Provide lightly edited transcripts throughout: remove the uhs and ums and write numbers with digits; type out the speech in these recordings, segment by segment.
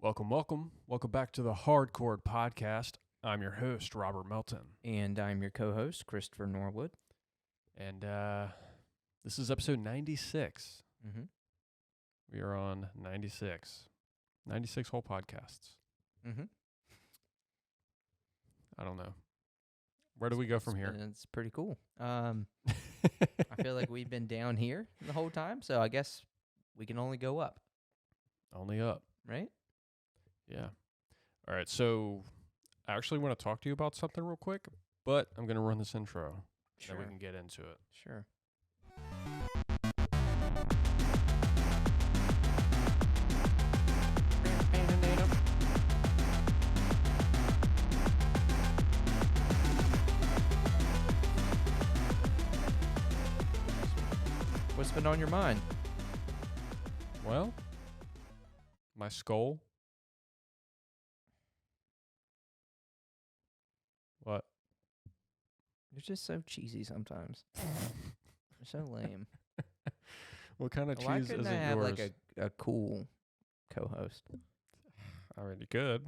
Welcome, welcome. Welcome back to the Hardcore Podcast. I'm your host, Robert Melton. And I'm your co-host, Christopher Norwood. And this is episode 96. Mm-hmm. We are on 96. 96 whole podcasts. Mm-hmm. I don't know. Where do we go from here? It's pretty cool. I feel like we've been down here the whole time, so I guess we can only go up. Only up. Right? Yeah. All right, so I actually want to talk to you about something real quick, but I'm going to run this intro so we can get into it. Sure. What's been on your mind? Well, my skull. What? You're just so cheesy sometimes. You're so lame. What kind of Why cheese couldn't isn't I have yours? like a cool co-host? I mean, you could.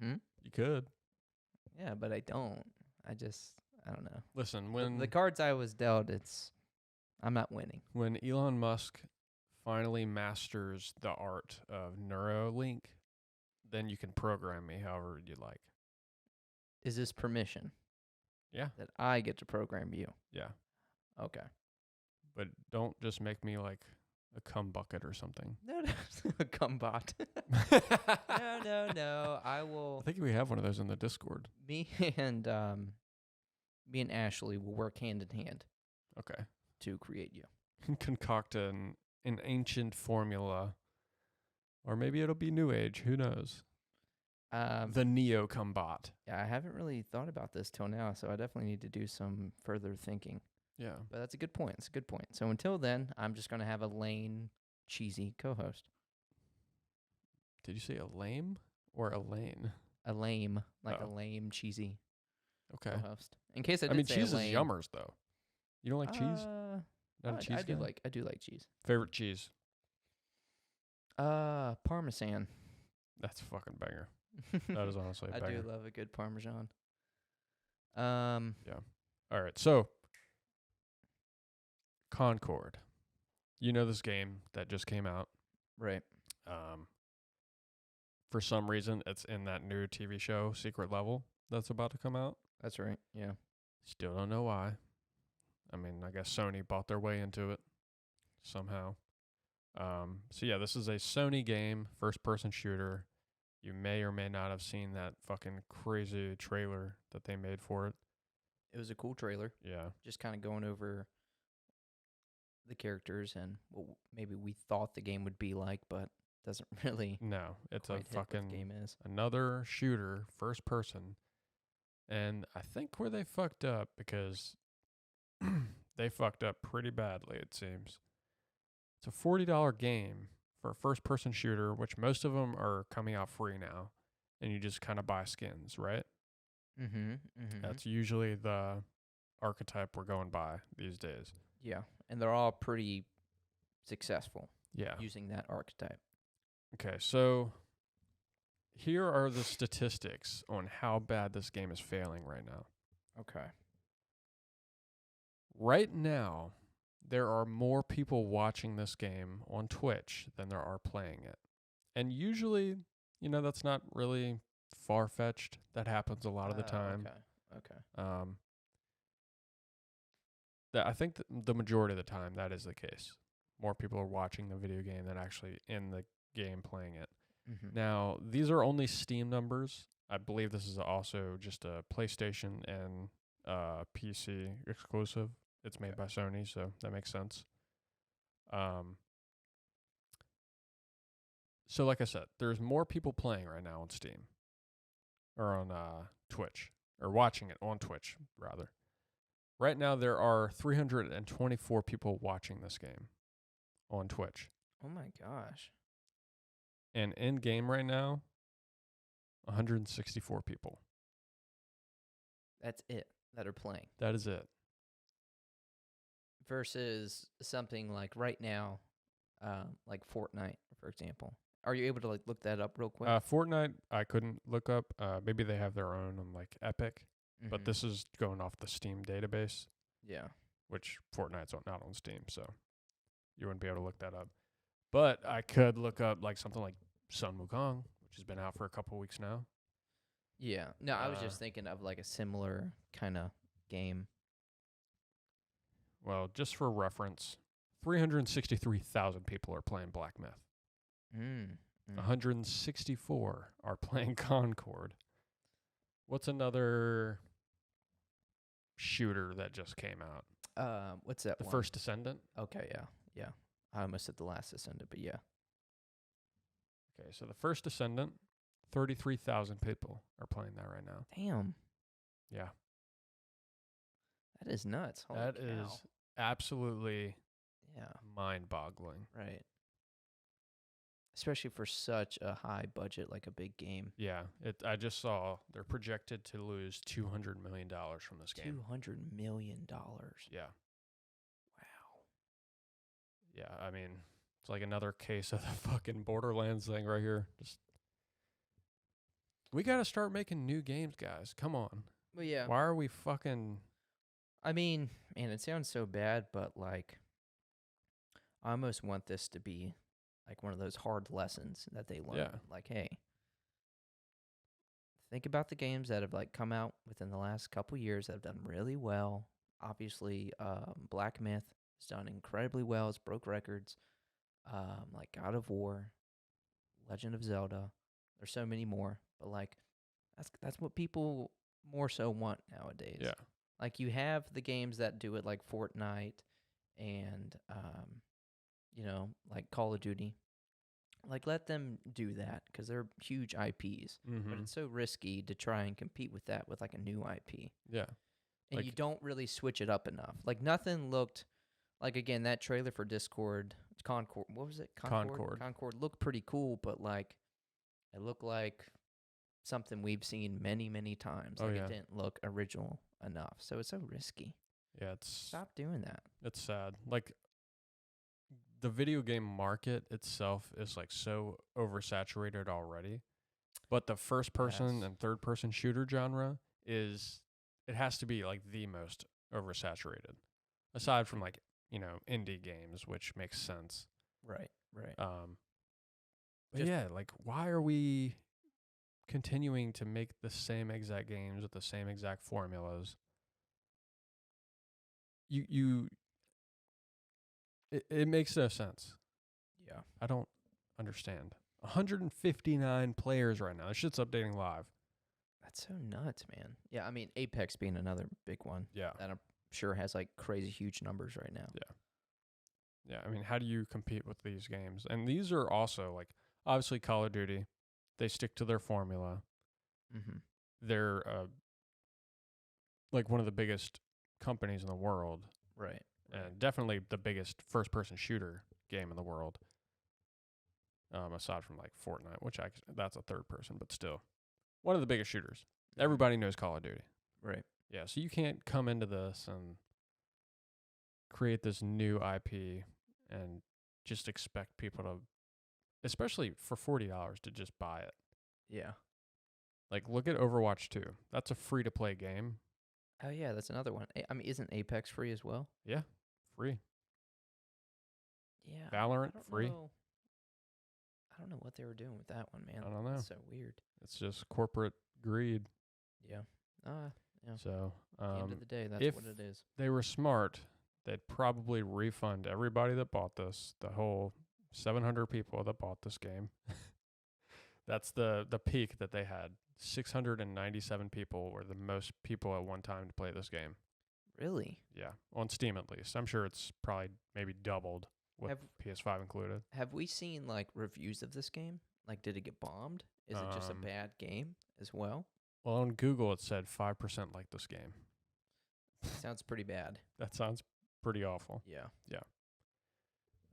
Hmm? You could. Yeah, but I don't. I don't know. Listen, The cards I was dealt, I'm not winning. when Elon Musk finally masters the art of Neuralink, then you can program me however you like. Is this permission? Yeah. That I get to program you? Yeah. Okay. But don't just make me like a cum bucket or something. No, a cumbot. No. I will. I think we have one of those in the Discord. Me and Ashley will work hand in hand Okay. to create you. Concoct an ancient formula. Or maybe it'll be New Age. Who knows? The Neo Cumbot. Yeah, I haven't really thought about this till now, so I definitely need to do some further thinking. Yeah. But that's a good point. It's a good point. So until then, I'm just going to have a lame, cheesy co-host. Did you say a lame or a lane? A lame, like Oh. a lame, cheesy Okay. co-host. In case I I did mean, say cheese is lame, yummers, though. You don't like cheese? Not a cheese I do guy? I do like cheese. Favorite cheese? Parmesan. That's a fucking banger. That is honestly a I banger. do love a good Parmesan. All right, so Concord. You know this game that just came out. Right. For some reason, it's in that new TV show, Secret Level, that's about to come out. That's right. Yeah. Still don't know why. I mean, I guess Sony bought their way into it somehow. So yeah, this is a Sony game, first-person shooter. You may or may not have seen that fucking crazy trailer that they made for it. It was a cool trailer. Yeah. Just kind of going over the characters and what maybe we thought the game would be like, but doesn't really No, it's a quite hit what the fucking game is. another shooter, first person. And I think where they fucked up, because they fucked up pretty badly, it seems. It's a $40 game for a first-person shooter, which most of them are coming out free now, and you just kind of buy skins, right? Mm-hmm. Mm-hmm. That's usually the archetype we're going by these days. Yeah. And they're all pretty successful Yeah. using that archetype. Okay, so here are the statistics on how bad this game is failing right now. Okay. Right now, there are more people watching this game on Twitch than there are playing it. And usually, that's not really far-fetched. That happens a lot of the time. Okay. I think the majority of the time that is the case. More people are watching the video game than actually in the game playing it. Mm-hmm. Now, these are only Steam numbers. I believe this is also just a PlayStation and PC exclusive. It's made by Sony, so that makes sense. So like I said, there's more people playing right now on Steam or on Twitch, or watching it on Twitch, rather. Right now, there are 324 people watching this game on Twitch. Oh, my gosh. And in-game right now, 164 people. That's it that are playing. That is it. Versus something like right now, like Fortnite, for example. Are you able to like look that up real quick? Fortnite, I couldn't look up. Maybe they have their own on like Epic, but Mhm. this is going off the Steam database, Yeah. which Fortnite's not on Steam, so you wouldn't be able to look that up. But I could look up like something like Sun Wukong, which has been out for a couple weeks now. Yeah. No, I was Uh, just thinking of like a similar kind of game. Well, just for reference, 363,000 people are playing Black Myth. Mm. 164 are playing Concord. What's another shooter that just came out? What's that The one? First Descendant? Okay, yeah. Yeah. I almost said the last Descendant, but yeah. Okay, so The First Descendant, 33,000 people are playing that right now. Damn. Yeah. That is nuts. Holy That cow. is absolutely Yeah. mind-boggling. Right. Especially for such a high budget, like a big game. Yeah, I just saw they're projected to lose $200 million from this game. $200 million. Yeah. Wow. Yeah, I mean, it's like another case of the fucking Borderlands thing right here. Just we got to start making new games, guys. Come on. Well, yeah. Why are we fucking I mean, man, it sounds so bad, but like, I almost want this to be like one of those hard lessons that they learn. Yeah. Like, hey, think about the games that have like come out within the last couple years that have done really well. Obviously, Black Myth has done incredibly well. It's broke records. Like God of War, Legend of Zelda. There's so many more, but like, that's what people more so want nowadays. Yeah. Like you have the games that do it like Fortnite and like Call of Duty. Like let them do that cuz they're huge IPs. But it's so risky to try and compete with that with like a new IP. Yeah. And Like- you don't really switch it up enough. Like nothing looked like again that trailer for Concord, what was it? Concord looked pretty cool, but like it looked like something we've seen many, many times. Oh, Like yeah. it didn't look original enough. So it's so risky. Yeah, it's Stop doing that. sad. Like the video game market itself is like so oversaturated already. But the first person Yes. and third person shooter genre it has to be like the most oversaturated. Aside from like, indie games, which makes sense. Right. But Just- yeah, like why are we continuing to make the same exact games with the same exact formulas? It makes no sense. Yeah. I don't understand. 159 players right now. This shit's updating live. That's so nuts, man. Yeah, I mean Apex being another big one Yeah. that I'm sure has like crazy huge numbers right now. Yeah, I mean, how do you compete with these games? And these are also like obviously Call of Duty. They stick to their formula. Mm-hmm. They're like one of the biggest companies in the world, Right. and definitely the biggest first-person shooter game in the world. Aside from like Fortnite, which that's a third person, but still one of the biggest shooters. Everybody knows Call of Duty. Right. Yeah, so you can't come into this and create this new IP and just expect people to, especially for $40, to just buy it. Yeah. Like, look at Overwatch 2. That's a free-to-play game. Oh yeah, that's another one. I mean, isn't Apex free as well? Yeah, free. Yeah. Valorant, I don't free. know. I don't know what they were doing with that one, man. I don't know. It's so weird. It's just corporate greed. Yeah. Yeah. So, At the end of the day, that's if what it is. they were smart, they'd probably refund everybody that bought this, the whole 700 people that bought this game. That's the peak that they had. 697 people were the most people at one time to play this game. Really? Yeah, on Steam at least. I'm sure it's probably maybe doubled with PS5 included. Have we seen like reviews of this game? Like, did it get bombed? Is it just a bad game as well? Well, on Google it said 5% like this game. Sounds pretty bad. That sounds pretty awful. Yeah.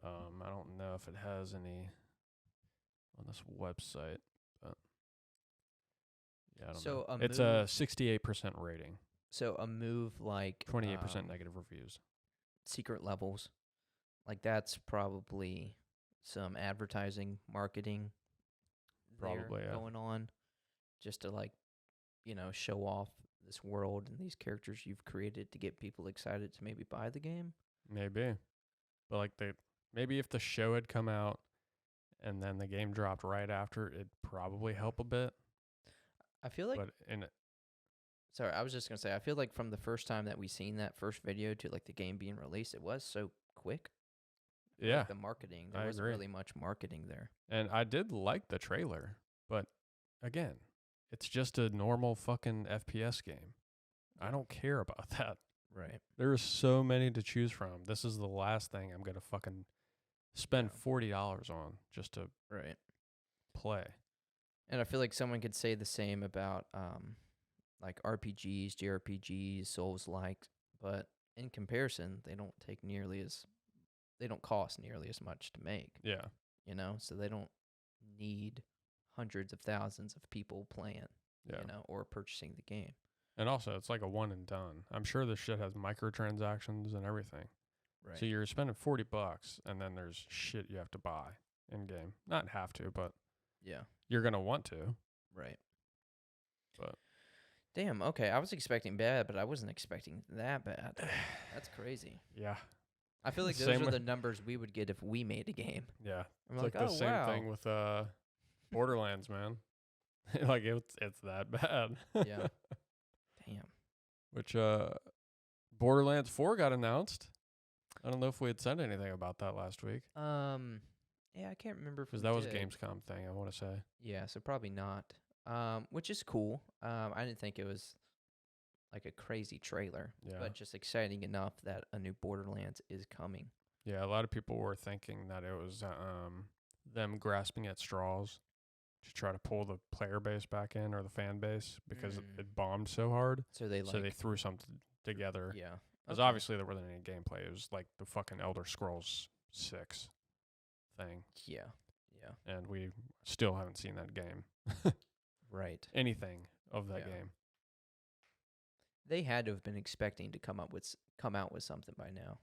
I don't know if it has any on this website, but yeah, I don't So know. a It's a 68% rating, So a move like 28% negative reviews. Secret Levels, like that's probably some advertising, marketing Probably, yeah. going on, just to like, show off this world and these characters you've created to get people excited to maybe buy the game. Maybe. But like maybe if the show had come out and then the game dropped right after, it'd probably help a bit. I feel like, But sorry, I was just gonna say, I feel like from the first time that we seen that first video to like the game being released, it was so quick. yeah, Like the marketing, there I wasn't agree. really much marketing there. And I did like the trailer, but again, it's just a normal fucking FPS game. I don't care about that. Right. There are so many to choose from. This is the last thing I'm gonna fucking spend $40 on just to Right. play. And I feel like someone could say the same about like RPGs, JRPGs, Souls-like, but in comparison, they don't cost nearly as much to make. Yeah. So they don't need hundreds of thousands of people playing, Yeah. or purchasing the game. And also, it's like a one and done. I'm sure this shit has microtransactions and everything. Right. So you're spending $40, and then there's shit you have to buy in game. Not have to, but yeah, you're gonna want to. right. But Damn. Okay, I was expecting bad, but I wasn't expecting that bad. That's crazy. yeah, I feel like those Same are with- the numbers we would get if we made a game. yeah. I'm It's like the oh, same wow. thing with Borderlands, man. Like it's that bad. Yeah. Damn. Which Borderlands 4 got announced. I don't know if we had said anything about that last week Yeah, I can't remember if because we that was a did. Gamescom thing. I want to say. Yeah, so probably not. Which is cool. I didn't think it was like a crazy trailer, Yeah. but just exciting enough that a new Borderlands is coming. Yeah, a lot of people were thinking that it was them grasping at straws to try to pull the player base back in or the fan base because it bombed so hard. So they So they threw something together. yeah. Because obviously there wasn't any gameplay. It was like the fucking Elder Scrolls 6 thing. Yeah. Yeah. And we still haven't seen that game. Right. Anything of that Yeah. game. They had to have been expecting to come out with something by now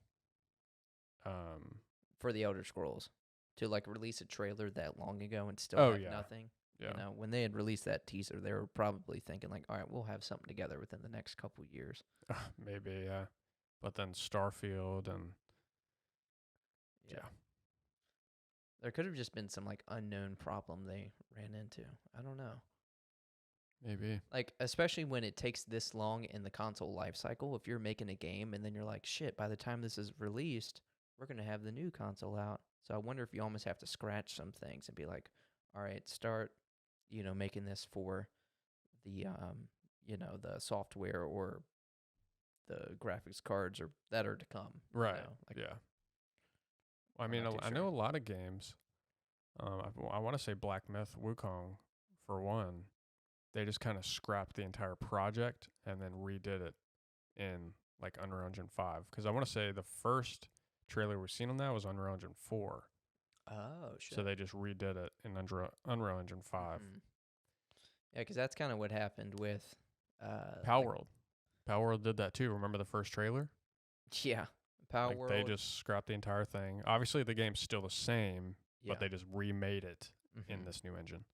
for the Elder Scrolls. To like release a trailer that long ago and still have nothing. Yeah. When they had released that teaser, they were probably thinking like, all right, we'll have something together within the next couple years. Maybe, yeah. But then Starfield and yeah. There could have just been some like unknown problem they ran into. I don't know. Maybe. Like, especially when it takes this long in the console life cycle, if you're making a game and then you're like, shit, by the time this is released, we're going to have the new console out. So I wonder if you almost have to scratch some things and be like, all right, start, making this for the, the software or the graphics cards or that are to come. Right. Like, yeah. Well, I mean, not too I know sure. a lot of games. I want to say Black Myth Wukong, for one. They just kind of scrapped the entire project and then redid it in like Unreal Engine 5. Because I want to say the first trailer we've seen on that was Unreal Engine 4. Oh, shit. So they just redid it in Unreal Engine 5. Mm-hmm. Yeah, because that's kind of what happened with Palworld. Palworld did that too. Remember the first trailer? Yeah. Palworld. They just scrapped the entire thing. Obviously, the game's still the same, but they just remade it in this new engine.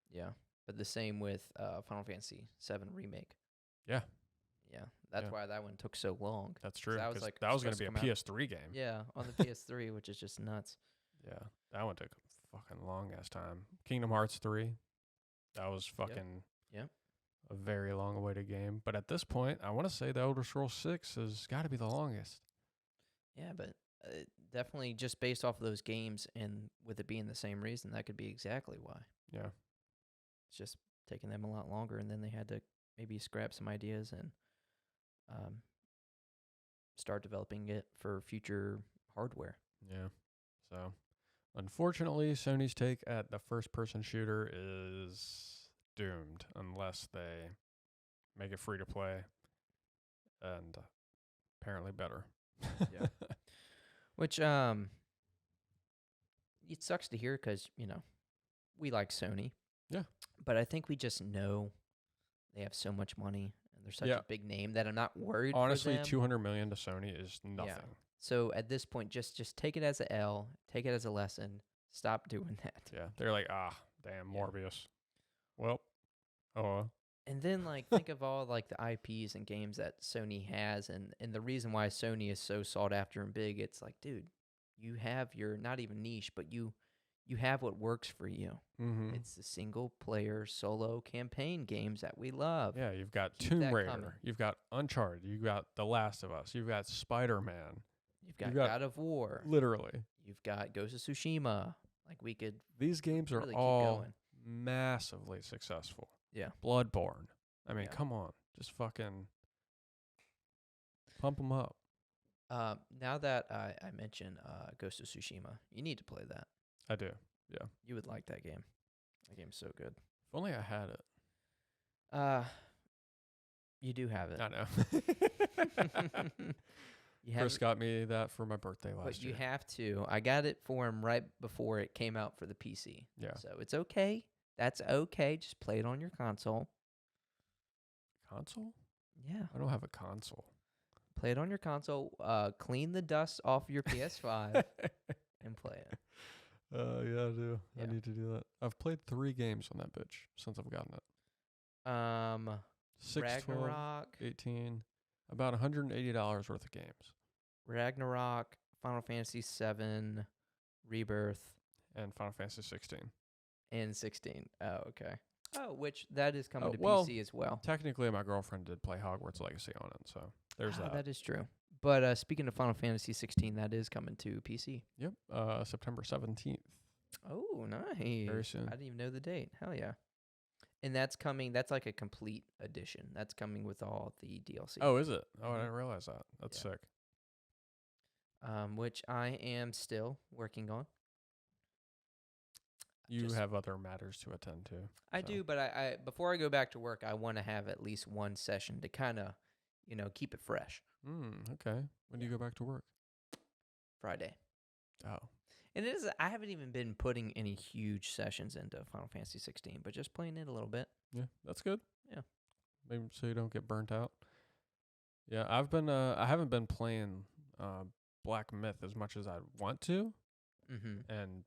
Yeah. But the same with Final Fantasy VII Remake. Yeah. Yeah. That's why that one took so long. That's true. That was like that was going to be a supposed PS3 game. Yeah, on the PS3, which is just nuts. Yeah. That one took a fucking long ass time. Kingdom Hearts 3. That was fucking a very long awaited game. But at this point, I want to say the Elder Scrolls 6 has got to be the longest. Yeah, but definitely just based off of those games and with it being the same reason, that could be exactly why. Yeah. It's just taking them a lot longer, and then they had to maybe scrap some ideas and start developing it for future hardware. Yeah. So, unfortunately, Sony's take at the first-person shooter is doomed unless they make it free to play and apparently better. Yeah. Which it sucks to hear because, we like Sony. Yeah. But I think we just know they have so much money and they're such a big name that I'm not worried. Honestly, for them. $200 million to Sony is nothing. Yeah. So at this point, just take it as a L, take it as a lesson. Stop doing that. Yeah. They're like, damn, Morbius. Well, oh, well. And then like think of all like the IPs and games that Sony has, and the reason why Sony is so sought after and big. It's like, dude, you have your not even niche, but you have what works for you. Mm-hmm. It's the single player solo campaign games that we love. Yeah, you've got Keep Tomb that Raider, coming. you've got Uncharted, you've got The Last of Us, you've got Spider-Man. You've got You've got God of War. Literally. You've got Ghost of Tsushima. Like we could These games are really keep all going. massively successful. Yeah. Bloodborne. I mean, Yeah. come on. Just fucking pump them up. Now that I mentioned Ghost of Tsushima, you need to play that. I do. Yeah. You would like that game. That game's so good. If only I had it. You do have it. I know. Chris got me that for my birthday last year. But you have to. I got it for him right before it came out for the PC. Yeah. So it's okay. That's okay. Just play it on your console. Console? Yeah. I don't have a console. Play it on your console. Clean the dust off your PS5 and play it. Yeah, I do. Yeah. I need to do that. I've played 3 games on that bitch since I've gotten it. 6, 12, Ragnarok, 18, about $180 worth of games. Ragnarok, Final Fantasy 7, Rebirth, And Final Fantasy 16. and 16. Oh, okay. Oh, which that is coming to well, PC as well. Technically, my girlfriend did play Hogwarts Legacy on it, so there's that. That is true. But speaking of Final Fantasy 16, that is coming to PC. Yep, September 17th. Oh, nice. Very soon. I didn't even know the date. Hell yeah. And that's coming, that's like a complete edition. That's coming with all the DLC. Oh, is it? Oh, I Mhm. didn't realize that. That's Yeah. sick. Which I am still working on. You have other matters to attend to. I so. do, but I before I go back to work, I want to have at least one session to kind of, keep it fresh. Okay. When do you go back to work? Friday. Oh. And it is. I haven't even been putting any huge sessions into Final Fantasy 16, but just playing it a little bit. Yeah, that's good. Yeah. Maybe so you don't get burnt out. Yeah, I've been I haven't been playing Black Myth as much as I want to. Mm-hmm. And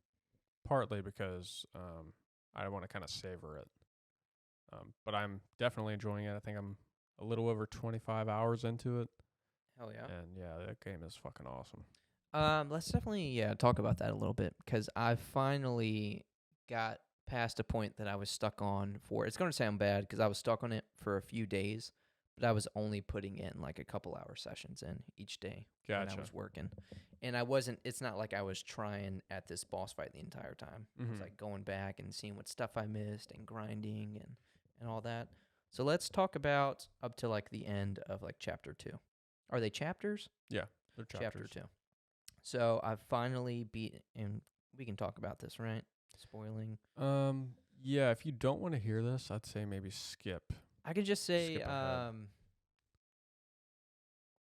partly because I want to kind of savor it. But I'm definitely enjoying it. I think I'm a little over 25 hours into it. Hell yeah. And yeah, that game is fucking awesome. Let's definitely talk about that a little bit, because I finally got past a point that I was stuck on for. It's going to sound bad because I was stuck on it for a few days, but I was only putting in like a couple hour sessions in each day when I was working. And I wasn't, it's not like I was trying at this boss fight the entire time. It was like going back and seeing what stuff I missed and grinding and all that. So let's talk about up to like the end of like chapter 2. Are they chapters? Yeah, they're chapters. Chapter 2. So I finally beat, and we can talk about this, right? Spoiling. Yeah, if you don't want to hear this, I'd say maybe skip. I could just say Skip ahead.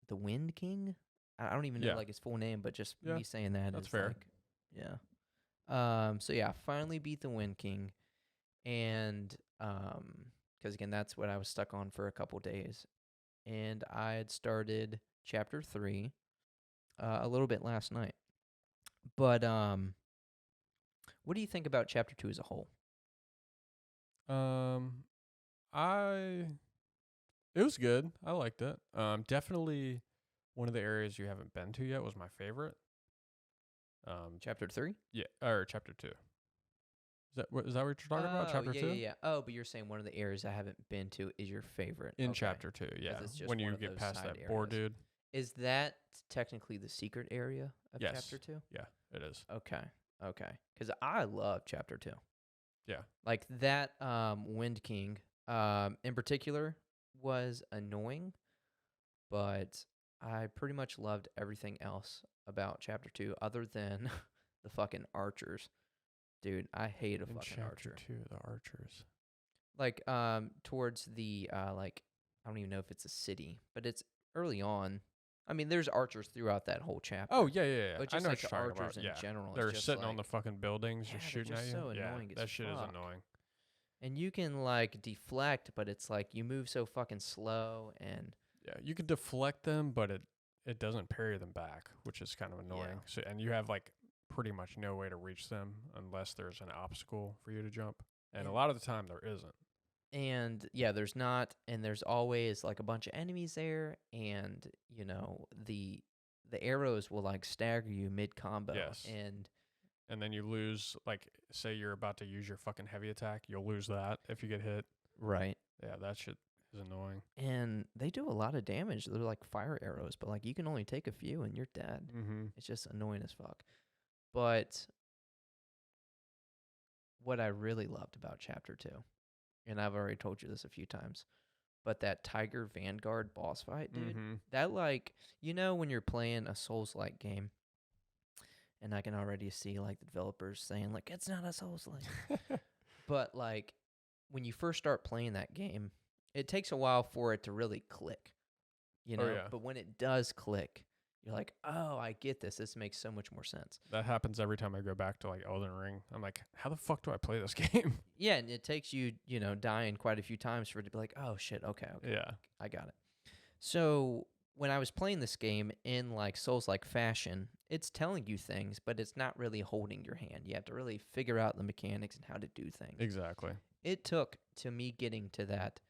the Wind King. I don't even know like his full name, but just me saying that that's is fair. Like, yeah. So yeah, I finally beat the Wind King, and because again, that's what I was stuck on for a couple days, and I had started chapter 3 a little bit last night. But what do you think about chapter 2 as a whole? It was good. I liked it. Definitely one of the areas you haven't been to yet was my favorite. Chapter 3? Yeah, or chapter 2. Is that what you're talking about? Chapter 2? Yeah. Oh, but you're saying one of the areas I haven't been to is your favorite. In chapter 2, yeah. When you get past that boar dude. Is that technically the secret area of chapter 2? Yeah, it is. Okay. Because I love chapter 2. Yeah. Like that Wind King in particular was annoying, but I pretty much loved everything else about chapter 2 other than the fucking archers. Dude, I hate a fucking archer. Chapter 2, the archers. Like towards the like, I don't even know if it's a city, but it's early on. I mean, there's archers throughout that whole chapter. Oh, yeah. But I just know like what the you're archers talking about. in general. They're just sitting like, on the fucking buildings, just shooting just at you. so annoying as that shit is fuck. annoying. And you can like deflect, but it's like you move so fucking slow, and yeah, you can deflect them, but it doesn't parry them back, which is kind of annoying. Yeah. So, and you have like pretty much no way to reach them unless there's an obstacle for you to jump. And a lot of the time there isn't. And yeah, there's not, and there's always like a bunch of enemies there, and you know the arrows will like stagger you mid combo, Yes. and then you lose, like, say you're about to use your fucking heavy attack, you'll lose that if you get hit. right. Yeah, that shit is annoying. And they do a lot of damage. They're like fire arrows, but like you can only take a few and you're dead. Mm-hmm. It's just annoying as fuck. But what I really loved about Chapter 2, and I've already told you this a few times, but that Tiger Vanguard boss fight, dude, Mm-hmm. that like, you know, when you're playing a Souls-like game, and I can already see like the developers saying like, it's not a Souls-like. But like when you first start playing that game, it takes a while for it to really click, you know? Oh, yeah. But when it does click, you're like, oh, I get this. This makes so much more sense. That happens every time I go back to, like, Elden Ring. I'm like, how the fuck do I play this game? Yeah, and it takes you, you know, dying quite a few times for it to be like, oh shit, okay, Yeah. I got it. So when I was playing this game in like Souls-like fashion, it's telling you things, but it's not really holding your hand. You have to really figure out the mechanics and how to do things. Exactly. It took to me getting to that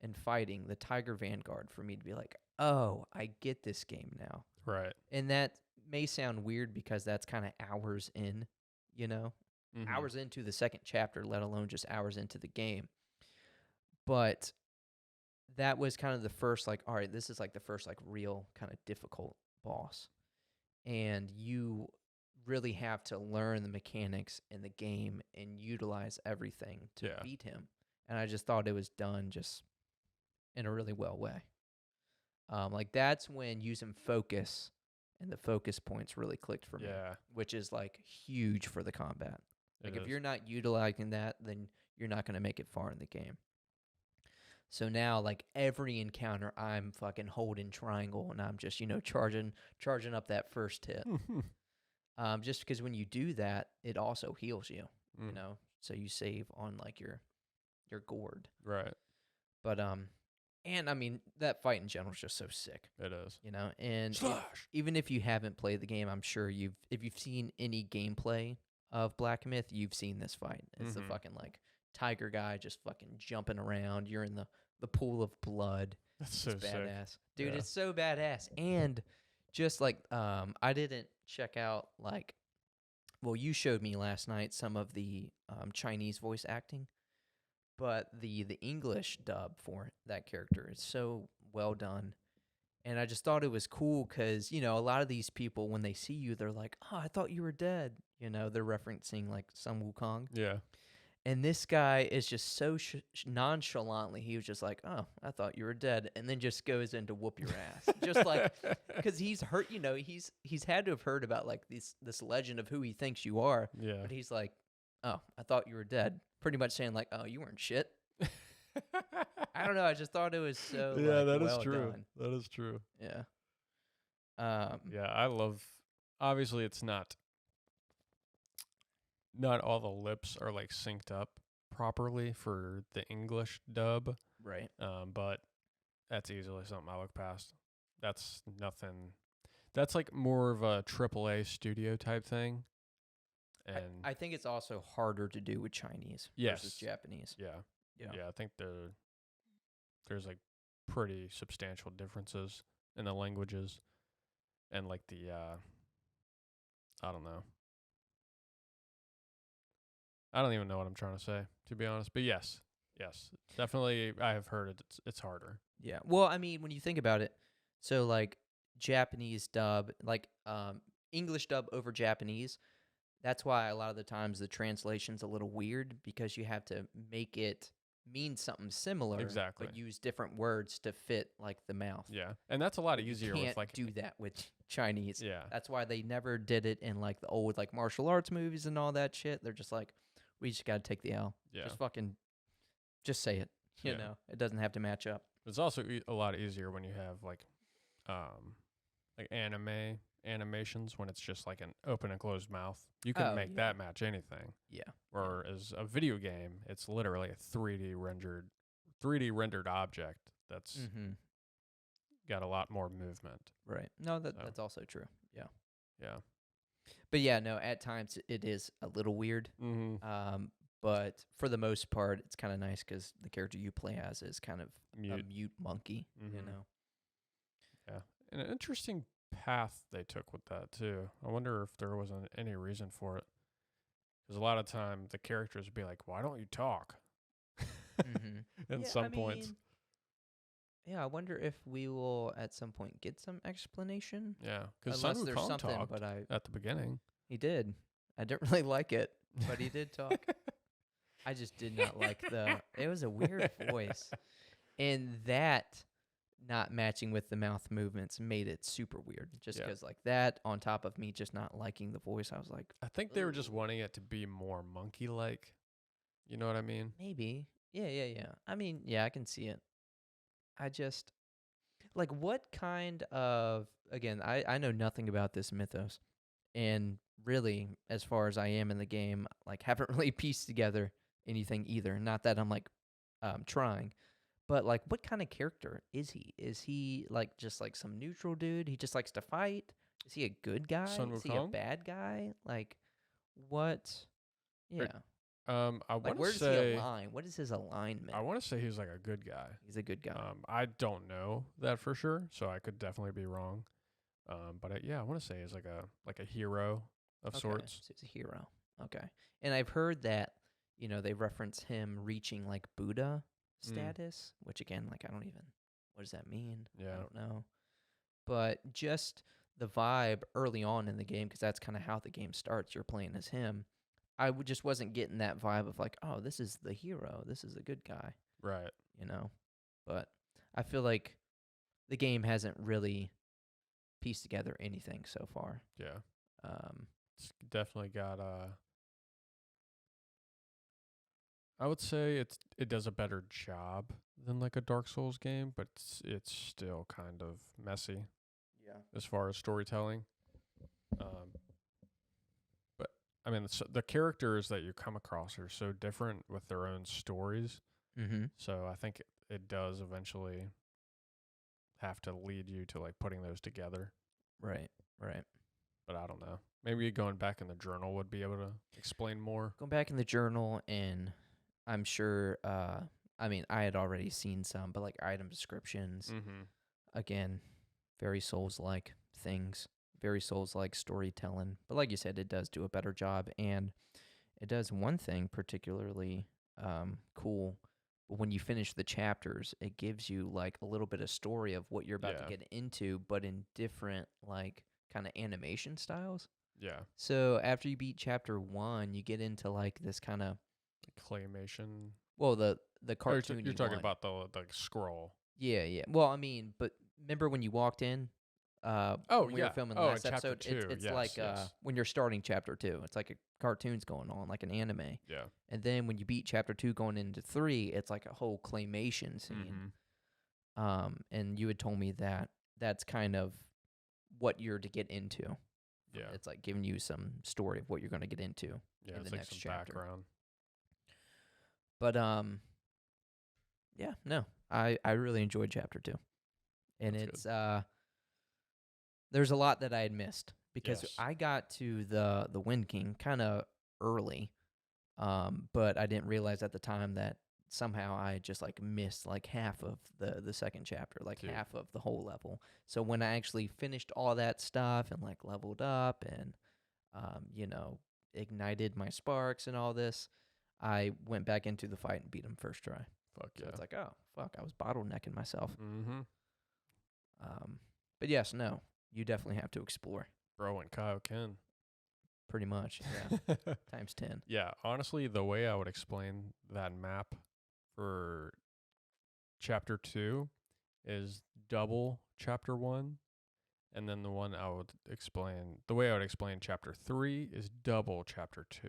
and fighting the Tiger Vanguard for me to be like, oh, I get this game now. Right. And that may sound weird because that's kind of hours in, you know, Mm-hmm. hours into the second chapter, let alone just hours into the game. But that was kind of the first, like, all right, this is like the first, like, real kind of difficult boss. And you really have to learn the mechanics in the game and utilize everything to Yeah. beat him. And I just thought it was done just in a really well way. Like, that's when using focus and the focus points really clicked for me, Yeah. which is, like, huge for the combat. Like, It if is. you're not utilizing that, then you're not going to make it far in the game. So now, like, every encounter, I'm fucking holding triangle, and I'm just, you know, charging up that first hit. Just because when you do that, it also heals you, you know, so you save on, like, your gourd. Right. But, and, I mean, that fight in general is just so sick, It is. you know? And Slash! even if you haven't played the game, I'm sure if you've seen any gameplay of Black Myth, you've seen this fight. It's the fucking, like, tiger guy just fucking jumping around. You're in the pool of blood. That's so It's sick. badass. Dude, Yeah. it's so badass. And just like I didn't check out like well, you showed me last night some of the Chinese voice acting, but the English dub for that character is so well done. And I just thought it was cool cuz you know, a lot of these people when they see you they're like, "Oh, I thought you were dead." You know, they're referencing like some Wukong. Yeah. And this guy is just so nonchalantly, he was just like, "Oh, I thought you were dead," and then just goes into whoop your ass, just like because he's heard, you know, he's had to have heard about like this legend of who he thinks you are, Yeah. but he's like, "Oh, I thought you were dead," pretty much saying like, "Oh, you weren't shit." I don't know. I just thought it was so Yeah, like, that is well true. done. That is true. Yeah. Yeah, I love. Obviously, it's not all the lips are like synced up properly for the English dub. Right. But that's easily something I look past. That's nothing. That's like more of a AAA studio type thing. And I think it's also harder to do with Chinese versus Yes. Japanese. yeah, Yeah. I think there's like pretty substantial differences in the languages and like the I don't know. I don't even know what I'm trying to say, to be honest. But yes, definitely. I have heard it's harder. Yeah. Well, I mean, when you think about it, so like Japanese dub, like English dub over Japanese, that's why a lot of the times the translation's a little weird because you have to make it mean something similar, Exactly. but use different words to fit like the mouth. Yeah, and that's a lot But easier you can't with like do that with Chinese. yeah, That's why they never did it in like the old like martial arts movies and all that shit. They're just like, we just got to take the L. yeah. Just say it. You Yeah. know, it doesn't have to match up. It's also a lot easier when you have like animations when it's just like an open and closed mouth. You can Oh, make yeah. that match anything. Yeah. Or as a video game, it's literally a 3D rendered object that's Mm-hmm. got a lot more movement. Right. No, So. that's also true. Yeah. Yeah. But yeah, no, at times it is a little weird. Mm-hmm. But for the most part, it's kind of nice because the character you play as is kind of a Mute. mute monkey, you Mhm. know? Yeah. And an interesting path they took with that, too. I wonder if there wasn't any reason for it. Because a lot of time the characters would be like, why don't you talk? Mm-hmm. In Yeah, I some points. mean, yeah, I wonder if we will at some point get some explanation. Yeah. Because Sun Unless there's Wukong something, talked but at the beginning. he did. I didn't really like it, but he did talk. I just did not like it was a weird voice. And that not matching with the mouth movements made it super weird. Just Yeah. because, like, that on top of me just not liking the voice, I was like, I think they were just "Ooh." wanting it to be more monkey-like. You know what I mean? Maybe. Yeah. I mean, yeah, I can see it. I just, like, what kind of, again, I know nothing about this mythos. And really, as far as I am in the game, like, haven't really pieced together anything either. Not that I'm, like, trying. But, like, what kind of character is he? Is he, like, just, like, some neutral dude? He just likes to fight? Is he a good guy? Sun Is he a Wukong? bad guy? Like, what? Or- Yeah. I Like, want to where does he say align? What is his alignment? I want to say he's like a good guy. He's a good guy. I don't know that for sure, so I could definitely be wrong. But yeah, I want to say he's like a hero of Okay, sorts. so he's a hero. Okay. And I've heard that, they reference him reaching, like, Buddha status, which, again, like, I don't even, what does that mean? Yeah. I don't know. But just the vibe early on in the game, because that's kind of how the game starts. You're playing as him. Just wasn't getting that vibe of like, oh, this is the hero. This is the good guy, Right. But I feel like the game hasn't really pieced together anything so far. Yeah. Um, It's definitely got I would say it does a better job than like a Dark Souls game, but it's still kind of messy yeah. as far as storytelling. Um, but I mean, the characters that you come across are so different with their own stories. Mm-hmm. So I think it does eventually have to lead you to like putting those together. Right. But I don't know. Maybe going back in the journal would be able to explain more. Going back in the journal, and I'm sure, I mean, I had already seen some, but like item descriptions, Mm-hmm. again, very Souls-like things, very Souls-like storytelling. But like you said, it does do a better job, and it does one thing particularly cool. But when you finish the chapters, it gives you like a little bit of story of what you're about to get into, but in different like kind of animation styles. Yeah. So after you beat chapter 1, you get into like this kind of, Claymation. well, the Oh, cartoon you're talking about the scroll. Yeah. Well, I mean, but remember when you walked in? Oh, when we were yeah. filming Oh, the in last chapter episode, two. it's Yes, like yes. when you're starting chapter 2, it's like a cartoon's going on, like an anime. Yeah. And then when you beat chapter 2 going into 3, it's like a whole claymation scene. Mm-hmm. And you had told me that that's kind of what you're to get into. Yeah. It's like giving you some story of what you're going to get into Yeah, in it's the like next some chapter. background. But yeah, no. I really enjoyed chapter 2. And That's it's there's a lot that I had missed because Yes. I got to the Wind King kind of early. But I didn't realize at the time that somehow I just like missed like half of the second chapter, like Dude. half of the whole level. So when I actually finished all that stuff and like leveled up and ignited my sparks and all this, I went back into the fight and beat him first try. Fuck So yeah. it's like, oh fuck, I was bottlenecking myself. Mm-hmm. But yes, no, you definitely have to explore. Bro and Kaioken. Pretty much, yeah. Times 10. Yeah, honestly, the way I would explain that map for chapter 2 is double chapter 1, and then the way I would explain chapter 3 is double chapter 2.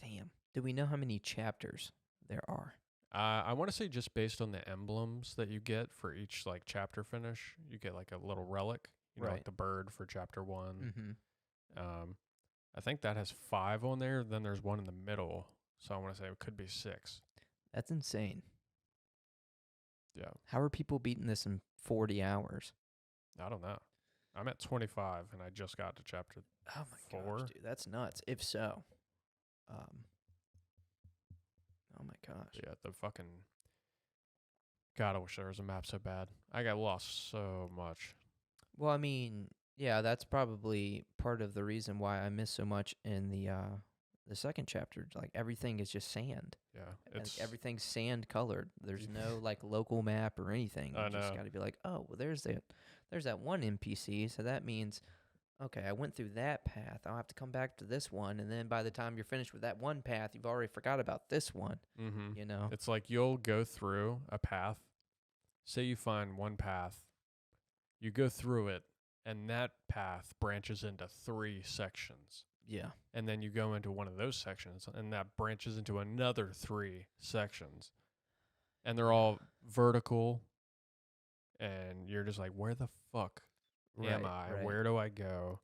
Damn. Do we know how many chapters there are? I want to say just based on the emblems that you get for each like chapter finish, you get like a little relic, Right. like the bird for chapter 1. Mm-hmm. I think that has 5 on there. Then there's one in the middle, so I want to say it could be 6. That's insane. Yeah, How are people beating this in 40 hours? I don't know. I'm at 25 and I just got to chapter Oh my 4. gosh, dude, that's nuts. If so, Oh my gosh. Yeah, the fucking. God, I wish there was a map so bad. I got lost so much. Well, I mean, yeah, that's probably part of the reason why I miss so much in the second chapter. Like everything is just sand. Yeah, Like it's. everything's sand colored. There's no like local map or anything. I You just know. got to be like, oh, well, there's that one NPC. So that means, okay, I went through that path. I'll have to come back to this one, and then by the time you're finished with that one path, you've already forgot about this one. Mm-hmm. You know? It's like you'll go through a path. Say you find one path, you go through it, and that path branches into 3 sections. Yeah. And then you go into one of those sections, and that branches into another 3 sections. And they're all vertical, and you're just like, where the fuck am I? Right. Where do I go?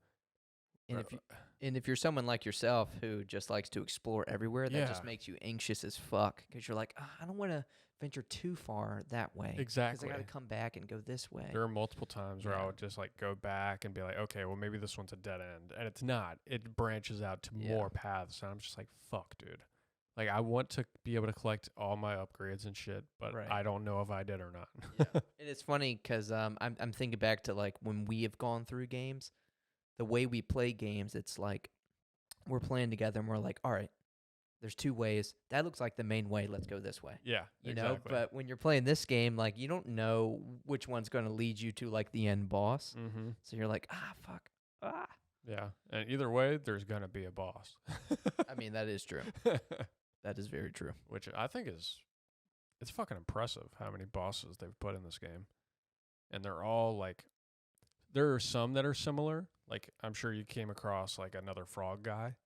And if you're someone like yourself who just likes to explore everywhere, that just Yeah. makes you anxious as fuck because you're like, I don't want to venture too far that way. Exactly. Because I got to come back and go this way. There are multiple times where I Yeah. would just like go back and be like, okay, well maybe this one's a dead end, and it's not. It branches out to Yeah. more paths, and I'm just like, fuck, dude. Like I want to be able to collect all my upgrades and shit, but Right. I don't know if I did or not. Yeah. And it's funny because I'm thinking back to like when we have gone through games, the way we play games, it's like we're playing together and we're like, all right, there's 2 ways. That looks like the main way. Let's go this way. Yeah, You know, exactly. but when you're playing this game, like you don't know which one's going to lead you to like the end boss. Mm-hmm. So you're like, fuck. Yeah, and either way, there's gonna be a boss. I mean, that is true. That is very true. Which I think it's fucking impressive how many bosses they've put in this game, and they're all like, there are some that are similar. Like I'm sure you came across like another frog guy.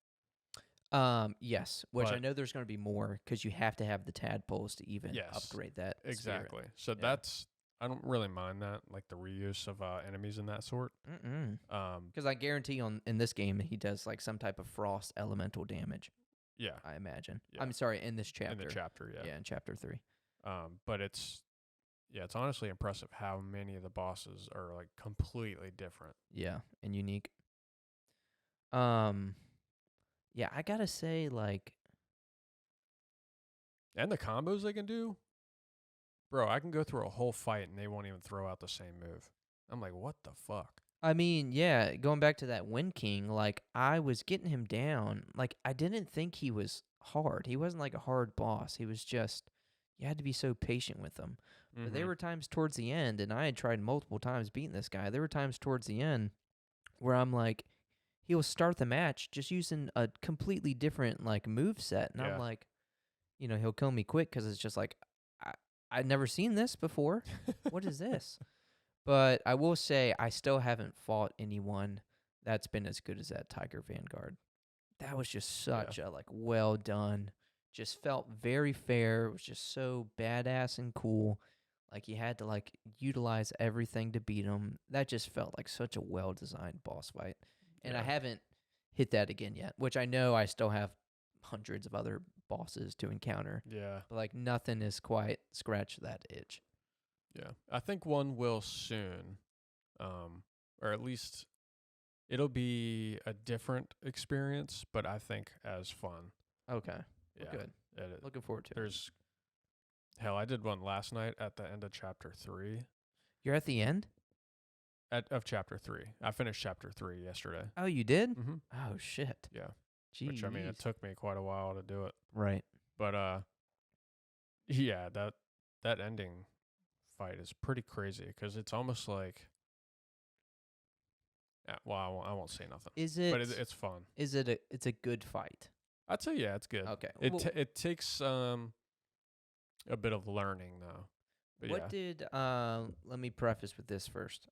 Yes, which I But- know there's going to be more because you have to have the tadpoles to even Yes, upgrade that. spirit. Exactly. So Yeah. that's I don't really mind that, like the reuse of enemies in that sort. Because I guarantee in this game he does like some type of frost elemental damage. Yeah, I imagine. Yeah. I'm sorry, in this chapter. in the chapter, yeah. Yeah, in chapter 3. But it's honestly impressive how many of the bosses are like completely different. Yeah, and unique. Yeah, I gotta say, like, And the combos they can do. Bro, I can go through a whole fight and they won't even throw out the same move. I'm like, what the fuck? I mean, yeah, going back to that Wind King, like, I was getting him down. Like, I didn't think he was hard. He wasn't like a hard boss. He was just, you had to be so patient with him. But there Mhm. were times towards the end, and I had tried multiple times beating this guy. There were times towards the end where I'm like, he'll start the match just using a completely different like move set, and Yeah. I'm like, he'll kill me quick because it's just like I'd never seen this before. What is this? But I will say I still haven't fought anyone that's been as good as that Tiger Vanguard. That was just such a like well done. Just felt very fair. It was just so badass and cool. Like you had to like utilize everything to beat him. That just felt like such a well designed boss fight. And I Yeah. haven't hit that again yet, which I know I still have hundreds of other bosses to encounter. Yeah. But like nothing has quite scratched that itch. Yeah. I think one will soon. Or at least it'll be a different experience, but I think as fun. Okay. Yeah. Good. It, Looking forward to it. there's hell, I did one last night at the end of chapter 3. You're at the end? Of chapter 3. I finished chapter 3 yesterday. Oh, you did? Mm-hmm. Oh shit. Yeah. Jeez. Which I mean, it took me quite a while to do it. Right. But yeah, that ending fight is pretty crazy because it's almost like, well, I won't say nothing, Is it? but it's fun. Is it a? It's a good fight. I'd say yeah, it's good. Okay. It takes a bit of learning though. But What did? Let me preface with this first.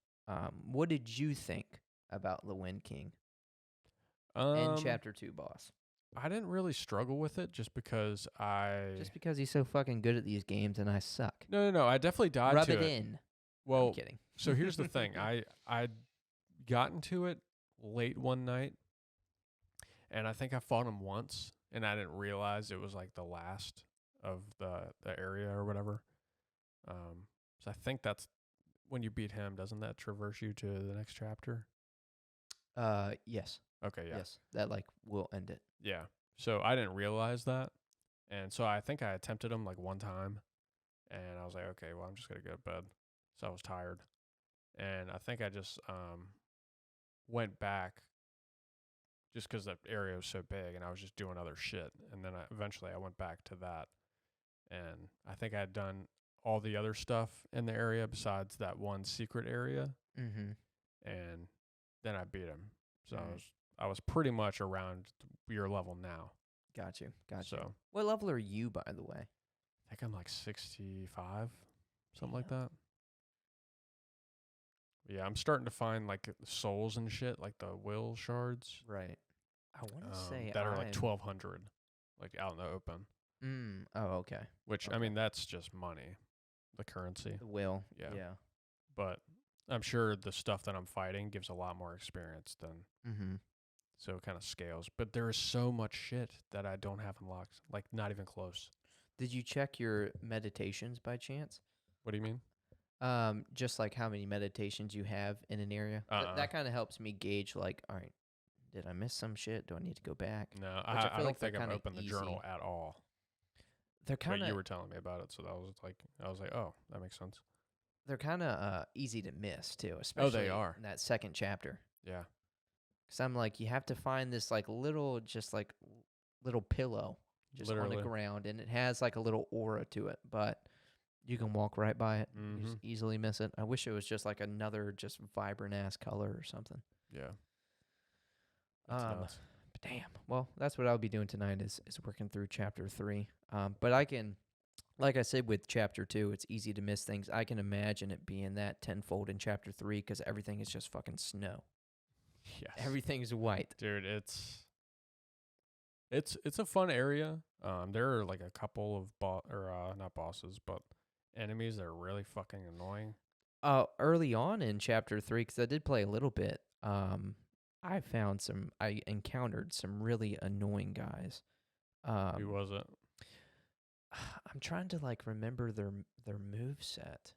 What did you think about the Wind King and Chapter 2 boss? I didn't really struggle with it just because Just because he's so fucking good at these games and I suck. No, I definitely died Rub to it it. in. Well, I'm kidding. so here's the thing. I'd gotten to it late one night, and I think I fought him once, and I didn't realize it was like the last of the area or whatever. So I think that's when you beat him. Doesn't that traverse you to the next chapter? Yes. Okay, yeah. Yes. That like will end it. Yeah. So I didn't realize that. And so I think I attempted them like one time, and I was like, okay, well, I'm just gonna go to bed. So I was tired, and I think I just went back just because that area was so big, and I was just doing other shit. And then eventually I went back to that, and I think I had done all the other stuff in the area besides that one secret area, Mm-hmm. and then I beat him. So Mm. I was pretty much around your level now. Got you. So What level are you, by the way? I think I'm like 65, something like Damn. that. Yeah, I'm starting to find like souls and shit, like the will shards, Right. I want to say that are like I'm. 1,200, like out in the open. Oh, okay. Which I Okay. mean, that's just money, the currency. The will. Yeah, Yeah. but I'm sure the stuff that I'm fighting gives a lot more experience than, Mm-hmm. so it kind of scales. But there is so much shit that I don't have unlocked, like not even close. Did you check your meditations by chance? What do you mean? Just like how many meditations you have in an area. That kind of helps me gauge, like, all right, did I miss some shit? Do I need to go back? No, Which I I feel don't like they're think I've kind of opened the easy. journal at all. They're But kind you of were telling me about it, so that was like, I was like, oh, that makes sense. they're kind of easy to miss too, Oh, especially they are. in that second chapter. Yeah, Because I'm like, you have to find this like little, just like little pillow just on the literally. ground, and it has like a little aura to it, but you can walk right by it. You Mm-hmm. just easily miss it. I wish it was just like another just vibrant ass color or something. Yeah, that's nuts. But damn. Well, that's what I'll be doing tonight is working through chapter 3. But I can, like I said with chapter 2, it's easy to miss things. I can imagine it being that tenfold in chapter 3 because everything is just fucking snow. Yes, Everything's white. dude, it's a fun area. There are like a couple of not bosses, but enemies that are really fucking annoying. Early on in chapter 3, because I did play a little bit, I encountered some really annoying guys. Who was it? I'm trying to like remember their move set.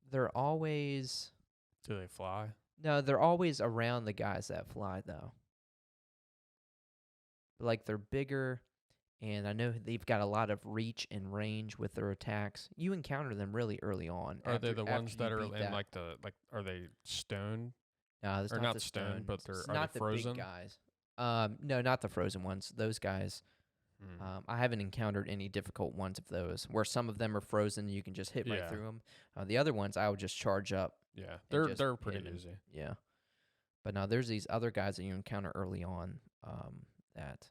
They're always Do they fly? no, they're always around the guys that fly though. Like they're bigger, and I know they've got a lot of reach and range with their attacks. You encounter them really early on. Are they the ones you that are beat in that. like are they stone? No, it's Or not not the stone, but It's are they not the frozen? big guys. No, not the frozen ones. Those guys. Hmm. I haven't encountered any difficult ones of those, where some of them are frozen. You can just hit right Yeah, through them. The other ones, I would just charge up yeah, and just they're hit pretty 'em and easy. yeah. But now there's these other guys that you encounter early on. That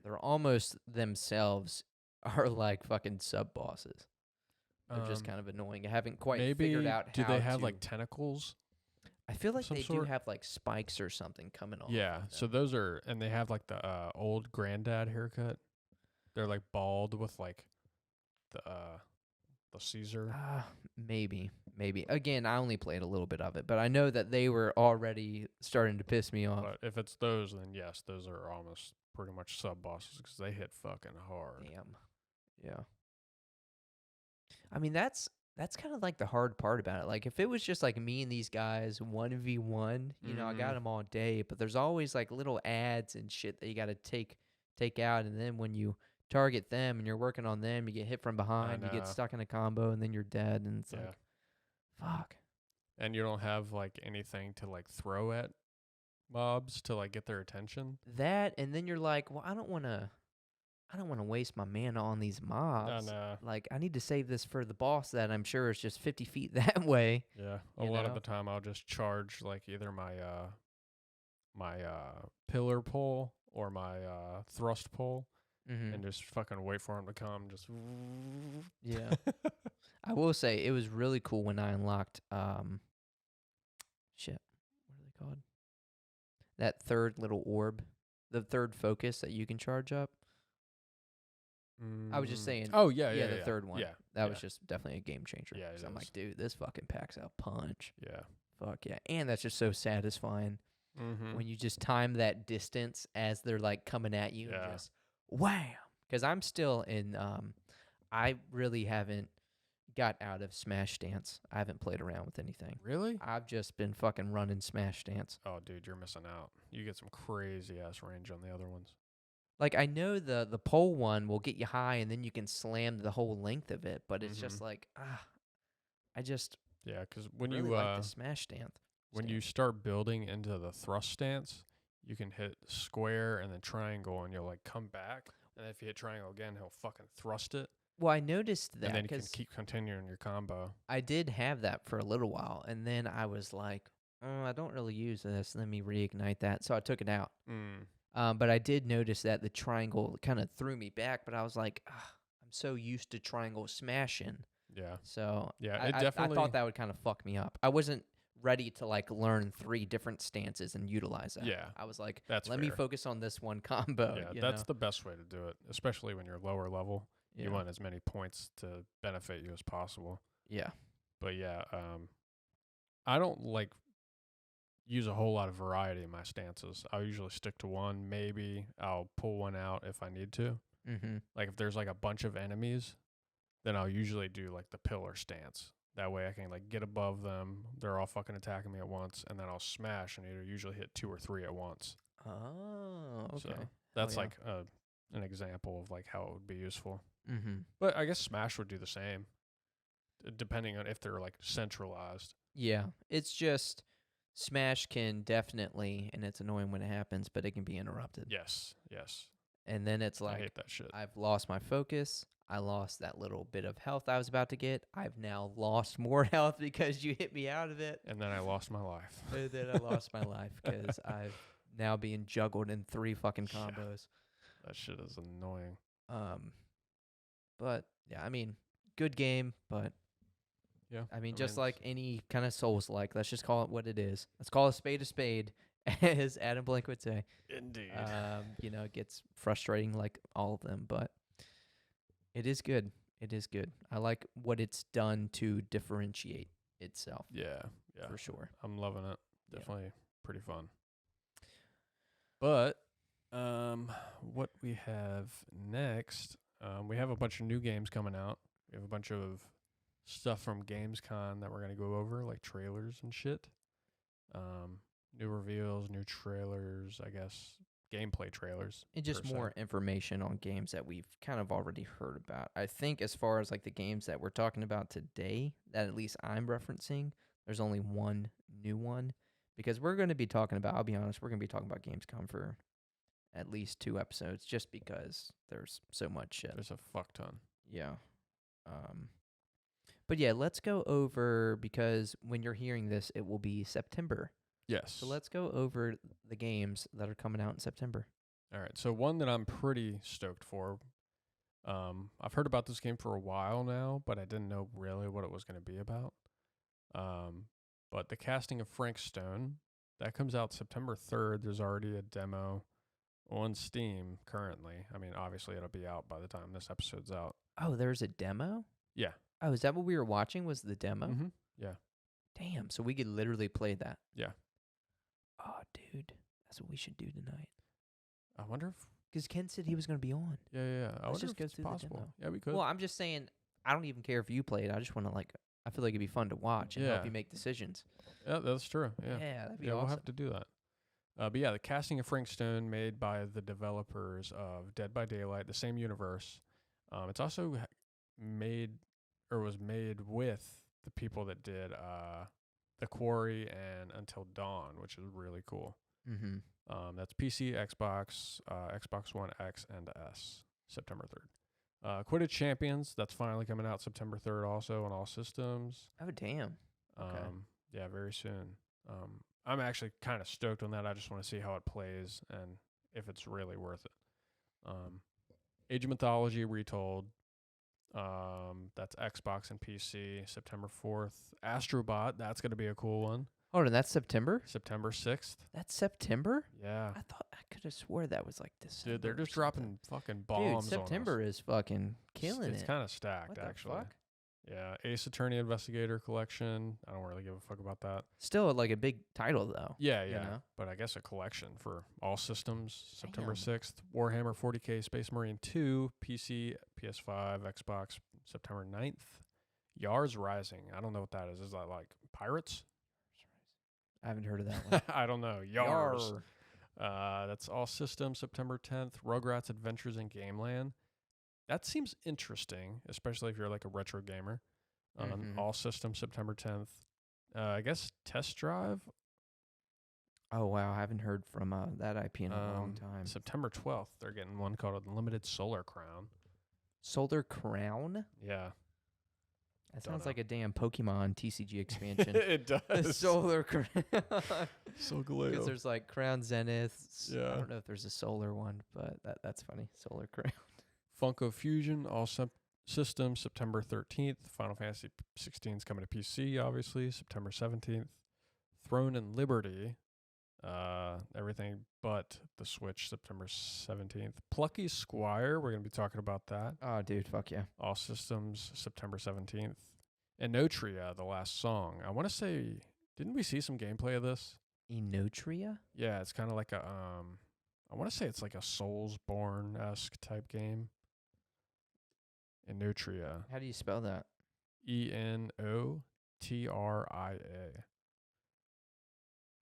they're almost themselves are like fucking sub bosses. They're just kind of annoying. I haven't quite figured Maybe out do how they have to. like tentacles? I feel like some they do sort? have like spikes or something coming off. Yeah, of so them. those are, and they have like the old granddad haircut. They're like bald with like the Caesar. Maybe. Again, I only played a little bit of it, but I know that they were already starting to piss me off. But if it's those, then yes, those are almost pretty much sub bosses because they hit fucking hard. Damn. Yeah. I mean, that's kind of like the hard part about it. Like, if it was just like me and these guys 1v1, you know, I got them all day, but there's always like little ads and shit that you got to take out. And then when you target them and you're working on them, you get hit from behind, you get stuck in a combo, and then you're dead. And it's like, fuck. And you don't have like anything to like throw at mobs to like get their attention. That, and then you're like, well, I don't want to waste my mana on these mobs. And Like, I need to save this for the boss that I'm sure is just 50 feet that way. yeah, a lot of the time I'll just charge like either my pillar pole or my thrust pole, and just fucking wait for him to come. Just Yeah. I will say it was really cool when I unlocked shit. What are they called? That third little orb, the third focus that you can charge up. I was just saying. Oh yeah, the third one. Yeah, that was just definitely a game changer. Yeah, I'm like, dude, this fucking packs a punch. Yeah. Fuck yeah, and that's just so satisfying when you just time that distance as they're like coming at you and just wham. Because I'm still in. I really haven't got out of Smash Dance. I haven't played around with anything. Really? I've just been fucking running Smash Dance. Oh, dude, you're missing out. You get some crazy ass range on the other ones. Like, I know the pole one will get you high, and then you can slam the whole length of it, but it's just like, I just Yeah, because really like the smash stance. when you start building into the thrust stance, you can hit square and then triangle, and you'll like come back. And if you hit triangle again, he'll fucking thrust it. Well, I noticed that And then you can because keep continuing your combo. I did have that for a little while, and then I was like, oh, I don't really use this. Let me reignite that. So I took it out. But I did notice that the triangle kind of threw me back, but I was like, I'm so used to triangle smashing. Yeah. So Yeah, I thought that would kind of fuck me up. I wasn't ready to like learn 3 different stances and utilize that. Yeah, I was like, that's let me fair. focus on this one combo. Yeah, that's the best way to do it, especially when you're lower level. Yeah. You want as many points to benefit you as possible. Yeah. But yeah, I don't like use a whole lot of variety in my stances. I'll usually stick to one. Maybe I'll pull one out if I need to. Mm-hmm. Like if there's like a bunch of enemies, then I'll usually do like the pillar stance. That way I can like get above them. They're all fucking attacking me at once, and then I'll smash and either usually hit 2 or 3 at once. Oh, okay. So that's yeah. like an example of like how it would be useful. Mm-hmm. But I guess Smash would do the same, depending on if they're like centralized. Yeah, it's just Smash can definitely, and it's annoying when it happens, but it can be interrupted. Yes. And then it's I like, hate that shit. I've lost my focus. I lost that little bit of health I was about to get. I've now lost more health because you hit me out of it. And then I lost my life. And then I lost my life because I've now being juggled in 3 fucking combos. That shit is annoying. But yeah, I mean, good game, but Yeah. I mean, just like any kind of Souls-like, let's just call it what it is. Let's call a spade, as Adam Blake would say. Indeed. It gets frustrating like all of them, but it is good. It is good. I like what it's done to differentiate itself. Yeah. For sure. I'm loving it. Definitely pretty fun. But what we have next, we have a bunch of new games coming out. We have a bunch of stuff from Gamescom that we're going to go over, like trailers and shit. New reveals, new trailers, I guess, gameplay trailers. And just more information on games that we've kind of already heard about. I think as far as like the games that we're talking about today, that at least I'm referencing, there's only one new one. Because we're going to be talking about, I'll be honest, we're going to be talking about Gamescom for at least 2 episodes just because there's so much shit. There's a fuck ton. Yeah. But yeah, let's go over, because when you're hearing this, it will be September. Yes. So let's go over the games that are coming out in September. All right. So one that I'm pretty stoked for. I've heard about this game for a while now, but I didn't know really what it was going to be about. But the casting of Frank Stone, that comes out September 3rd. There's already a demo on Steam currently. I mean, obviously it'll be out by the time this episode's out. Oh, there's a demo? Yeah. Oh, is that what we were watching, was the demo? Mm-hmm. Yeah. Damn, so we could literally play that. Yeah. Oh, dude, that's what we should do tonight. I wonder if... Because Ken said he was going to be on. Yeah. I Let's wonder just if go it's through possible. the demo. Yeah, we could. Well, I'm just saying, I don't even care if you play it. I just want to, like, I feel like it'd be fun to watch and help you make decisions. Yeah, that's true. Yeah, that'd be awesome. We'll have to do that. But yeah, the casting of Frank Stone, made by the developers of Dead by Daylight, the same universe. It's also was made with the people that did The Quarry and Until Dawn, which is really cool. Mm-hmm. That's PC, Xbox, Xbox One X and S, September 3rd. Quidditch Champions, that's finally coming out September 3rd also on all systems. Oh, damn. Okay. Yeah, very soon. I'm actually kind of stoked on that. I just want to see how it plays and if it's really worth it. Age of Mythology Retold. That's Xbox and PC, September 4th. Astrobot, that's going to be a cool one. Hold on, that's September? September 6th. That's September? Yeah. I could have swore that was like December. Dude, they're just dropping fucking bombs. Dude, September on us. is fucking killing it. It's kind of stacked, what actually. The fuck? Yeah, Ace Attorney Investigator Collection. I don't really give a fuck about that. Still like a big title though. Yeah. You know? But I guess a collection for all systems. September Damn. 6th. Warhammer 40k Space Marine 2, PC, PS5, Xbox, September 9th. Yars Rising. I don't know what that is. Is that like pirates? I haven't heard of that one. I don't know. Yars. That's all systems September 10th. Rugrats Adventures in Gameland. That seems interesting, especially if you're like a retro gamer. All systems September 10th. I guess Test Drive. Oh, wow. I haven't heard from that IP in a long time. September 12th, they're getting one called Unlimited Solar Crown. Solar Crown? Yeah. That sounds like a damn Pokemon TCG expansion. It does. Solar Crown. So glad. Because there's like Crown Zenith. Yeah. I don't know if there's a solar one, but that's funny. Solar Crown. Funko Fusion, all systems September 13th. Final Fantasy 16 is coming to PC, obviously, September 17th. Throne and Liberty. Everything but the Switch, September 17th. Plucky Squire, we're going to be talking about that. Oh, dude, fuck yeah. All systems, September 17th. Enotria, the last song. I want to say, didn't we see some gameplay of this? Enotria? Yeah, it's kind of like a, I want to say it's like a Soulsborne-esque type game. Enotria. How do you spell that? Enotria.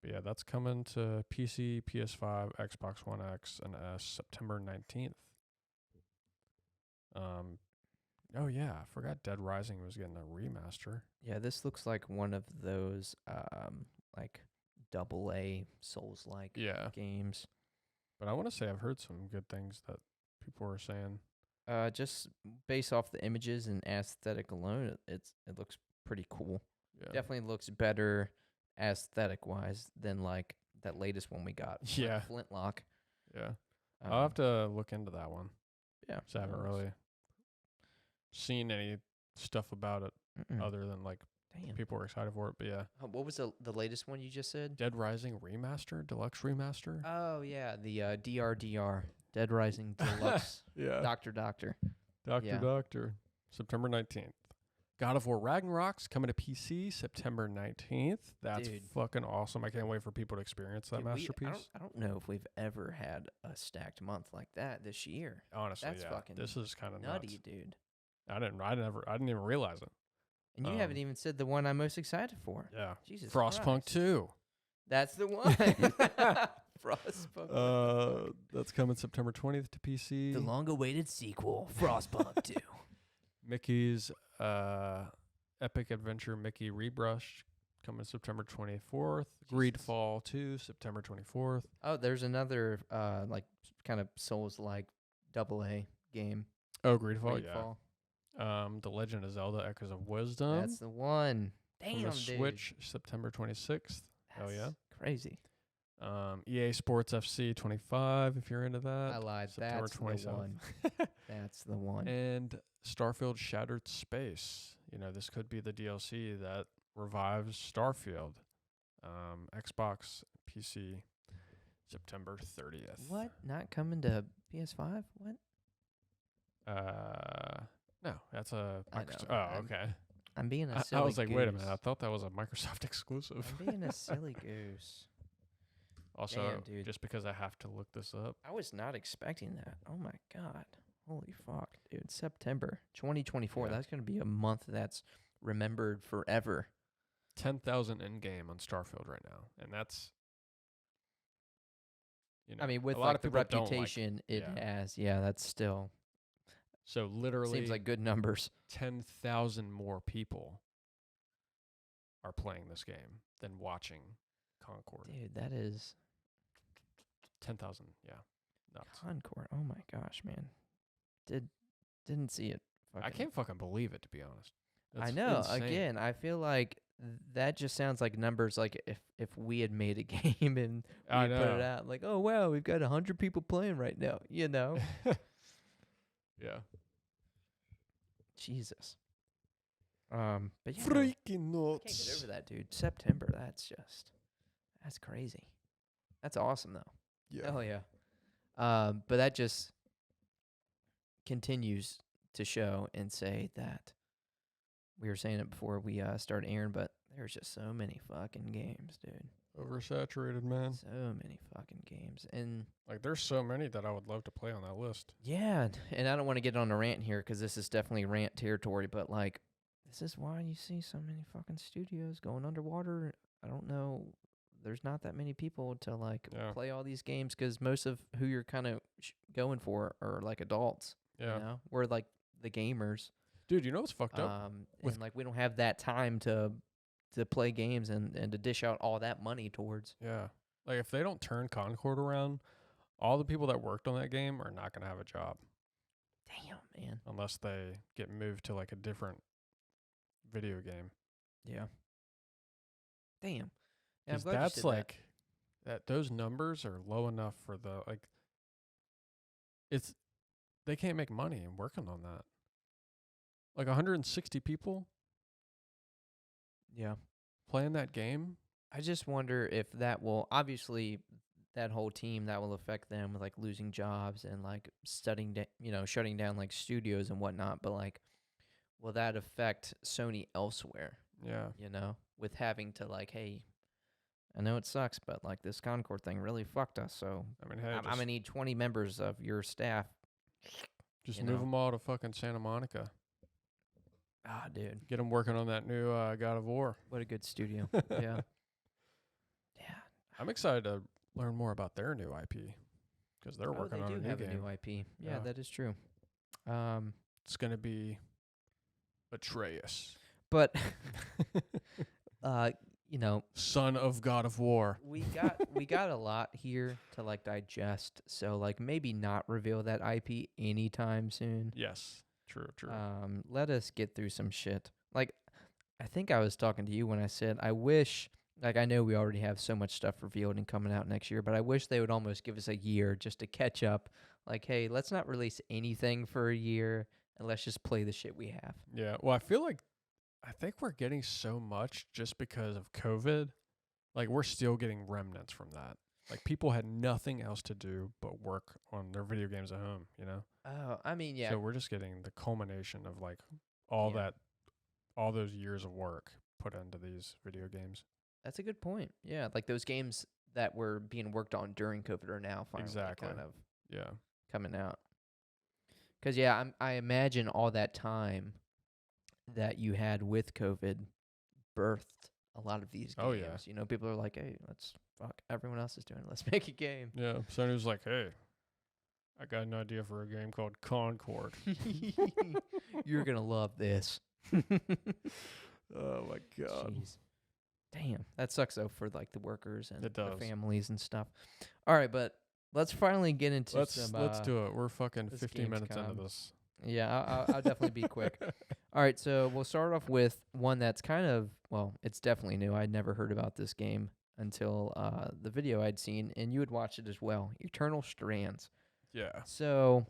But yeah, that's coming to PC, PS5, Xbox One X, and S September 19th. Oh yeah, I forgot Dead Rising was getting a remaster. Yeah, this looks like one of those like AA Souls-like games. But I want to say I've heard some good things that people were saying. Just based off the images and aesthetic alone, it looks pretty cool. Yeah. Definitely looks better aesthetic-wise than like that latest one we got. Yeah. Flintlock. Yeah. I'll have to look into that one. Yeah. So I haven't really seen any stuff about it other than like people were excited for it. But yeah. What was the latest one you just said? Dead Rising Remaster, Deluxe Remaster. Oh, yeah. The DRDR. Dead Rising Deluxe. Yeah. Doctor. Doctor. September 19th. God of War Ragnarok's coming to PC September 19th. That's fucking awesome. I can't wait for people to experience that masterpiece. I don't know if we've ever had a stacked month like that this year. Honestly, that's fucking this is kind of nutty, nuts. dude. I didn't even realize it. And you haven't even said the one I'm most excited for. Yeah. Jesus Frostpunk 2. That's the one. Frostpunk. That's coming September 20th to PC. The long-awaited sequel, Frostpunk 2. Mickey's Epic Adventure Mickey Rebrush coming September 24th. Greedfall 2, September 24th. Oh, there's another like kind of Souls-like AA game. Oh, Greedfall. Yeah. The Legend of Zelda Echoes of Wisdom. That's the one. Damn, the dude. Switch September 26th. Hell yeah. Crazy. EA Sports FC 25, if you're into that. I lied. September That's 27th. the one. That's the one. And Starfield Shattered Space. This could be the DLC that revives Starfield. Xbox, PC, September 30th. What? Not coming to PS5? What? No, that's a Microsoft. Oh, okay. I'm being a silly I was like, goose. wait a minute. I thought that was a Microsoft exclusive. I'm being a silly goose. Also, damn, dude. just because I have to look this up. I was not expecting that. Oh, my God. Holy fuck, dude. September 2024. Yeah. That's going to be a month that's remembered forever. 10,000 in-game on Starfield right now. And that's, I mean, with a lot like of the people don't reputation like, it has, that's still... So literally... Seems like good numbers. 10,000 more people are playing this game than watching Concord. Dude, that is... 10,000, yeah. Nuts. Concord. Oh, my gosh, man. Didn't see it. I can't fucking believe it, to be honest. I know. Insane. Again, I feel like that just sounds like numbers. Like if we had made a game and we put it out, like, oh wow, we've got 100 people playing right now. Yeah. Jesus. But yeah, freaking I nuts. can't get over that, dude. September. That's crazy. That's awesome though. Yeah. Oh yeah. But that just continues to show and say that we were saying it before we started airing, but there's just so many fucking games, dude. Oversaturated, man. So many fucking games. And like, there's so many that I would love to play on that list. yeah, and I don't want to get on a rant here because this is definitely rant territory, but like, this is why you see so many fucking studios going underwater. I don't know there's not that many people to like Yeah. play all these games because most of who you're kind of going for are like adults. Yeah. You know, we're like the gamers. Dude, you know what's fucked up? with- And like we don't have that time to play games and to dish out all that money towards. Yeah. Like, if they don't turn Concord around, all the people that worked on that game are not going to have a job Damn, man. unless they get moved to, like, a different video game. Yeah. Damn. Yeah, I'm Because glad you that's, said that. like, those numbers are low enough for the, like, it's, they can't make money working on that. Like, 160 people Yeah. playing that game. I just wonder if that will obviously that whole team that will affect them with like losing jobs and like shutting down like studios and whatnot. But like, will that affect Sony elsewhere? Yeah. You know, with having to like, hey, I know it sucks, but like this Concord thing really fucked us. So I mean, hey, I'm gonna need 20 members of your staff. just you move know. them all to fucking Santa Monica. Ah, dude, Get them working on that new God of War. what a good studio. Yeah, yeah. I'm excited to learn more about their new IP because they're working they on do a new have game. a new IP. Yeah, Yeah. that is true. It's gonna be Atreus, But you know, son of God of War. we got a lot here to like digest. So like maybe not reveal that IP anytime soon. Yes, true. Let us get through some shit. Like I think I was talking to you when I said I wish, like I know we already have so much stuff revealed and coming out next year, but I wish they would almost give us a year just to catch up. Like, hey, let's not release anything for a year and let's just play the shit we have. Yeah. Well, I think we're getting so much just because of COVID. Like, we're still getting remnants from that. Like, people had nothing else to do but work on their video games at home, you know? Oh, I mean, yeah. So we're just getting the culmination of, like, all those years of work put into these video games. That's a good point. Yeah, like those games that were being worked on during COVID are now finally Exactly. kind of Yeah. coming out. Because I imagine all that time that you had with COVID birthed a lot of these games. Oh, yeah. You know, people are like, hey, everyone else is doing it. Let's make a game. Yeah. Sony was like, hey, I got an idea for a game called Concord. You're going to love this. Oh, my God. Jeez. Damn. That sucks, though, for, like, the workers and It their does. families and stuff. All right, but let's finally get into Let's some... do it. We're fucking this 15 minutes into Gamescom. this. Yeah, I'll definitely be quick. All right, so we'll start off with one that's kind of, well, it's definitely new. I'd never heard about this game until the video I'd seen, and you had watched it as well. Eternal Strands. Yeah. So,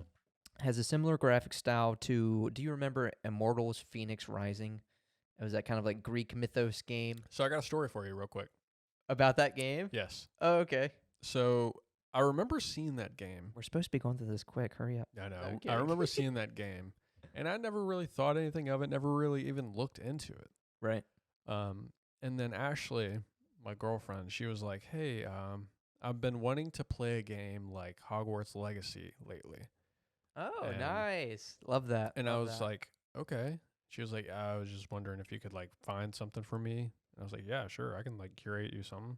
has a similar graphic style to, do you remember Immortals Phoenix Rising? It was that kind of like Greek mythos game. So I got a story for you real quick. About that game? Yes. Oh, okay. So I remember seeing that game. We're supposed to be going through this quick. Hurry up. I know. Okay. I remember seeing that game, and I never really thought anything of it, never really even looked into it. Right. And then Ashley, my girlfriend, she was like, hey, I've been wanting to play a game like Hogwarts Legacy lately. Oh, And- nice. Love that. And I Love was that. like, okay. She was like, I was just wondering if you could like find something for me. And I was like, yeah, sure. I can like curate you something.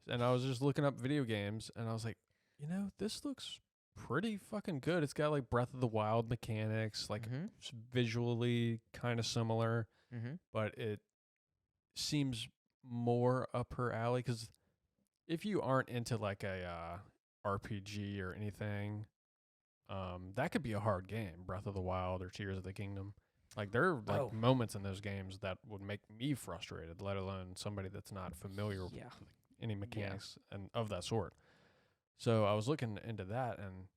And I was just looking up video games, and I was like, you know, this looks pretty fucking good. It's got like Breath of the Wild mechanics, like Mhm. it's visually kind of similar, Mhm. but it seems more up her alley. Because if you aren't into like a RPG or anything, that could be a hard game. Breath of the Wild or Tears of the Kingdom. Like there are like Oh. moments in those games that would make me frustrated, let alone somebody that's not familiar with Yeah. any mechanics and of that sort. So I was looking into that, and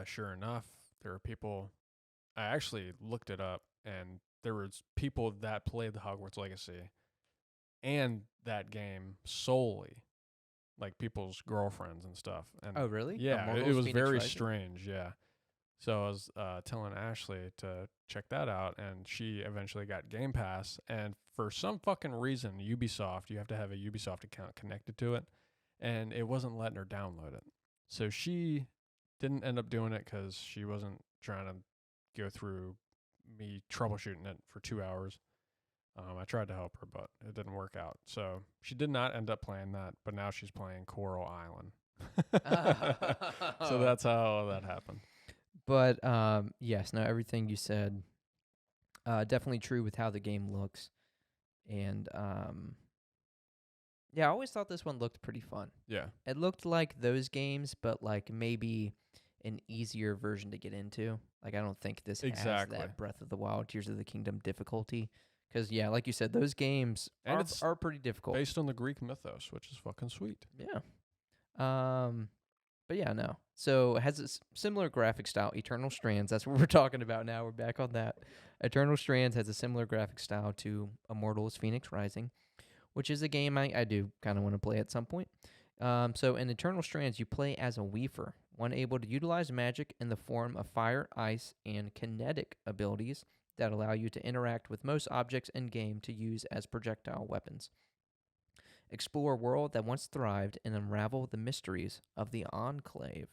sure enough, there are people. I actually looked it up, and there was people that played the Hogwarts Legacy and that game solely, like people's girlfriends and stuff. And Oh, really? yeah, it Immortals was Phoenix very Rising? strange. Yeah. So I was telling Ashley to check that out, and she eventually got Game Pass. And for some fucking reason, Ubisoft, you have to have a Ubisoft account connected to it, and it wasn't letting her download it. So she didn't end up doing it because she wasn't trying to go through me troubleshooting it for 2 hours. I tried to help her, but it didn't work out. So she did not end up playing that, but now she's playing Coral Island. So that's how that happened. But yes, no, everything you said, definitely true with how the game looks, and yeah, I always thought this one looked pretty fun. Yeah. It looked like those games, but like maybe an easier version to get into. Like I don't think this has that Breath of the Wild, Tears of the Kingdom difficulty. Because yeah, like you said, those games And are pretty difficult. Based on the Greek mythos, which is fucking sweet. Yeah. But yeah, no. So it has a similar graphic style. Eternal Strands, that's what we're talking about now. We're back on that. Eternal Strands has a similar graphic style to Immortals Phoenix Rising, which is a game I do kind of want to play at some point. So in Eternal Strands, you play as a Weaver, one able to utilize magic in the form of fire, ice, and kinetic abilities that allow you to interact with most objects in game to use as projectile weapons. Explore a world that once thrived and unravel the mysteries of the Enclave.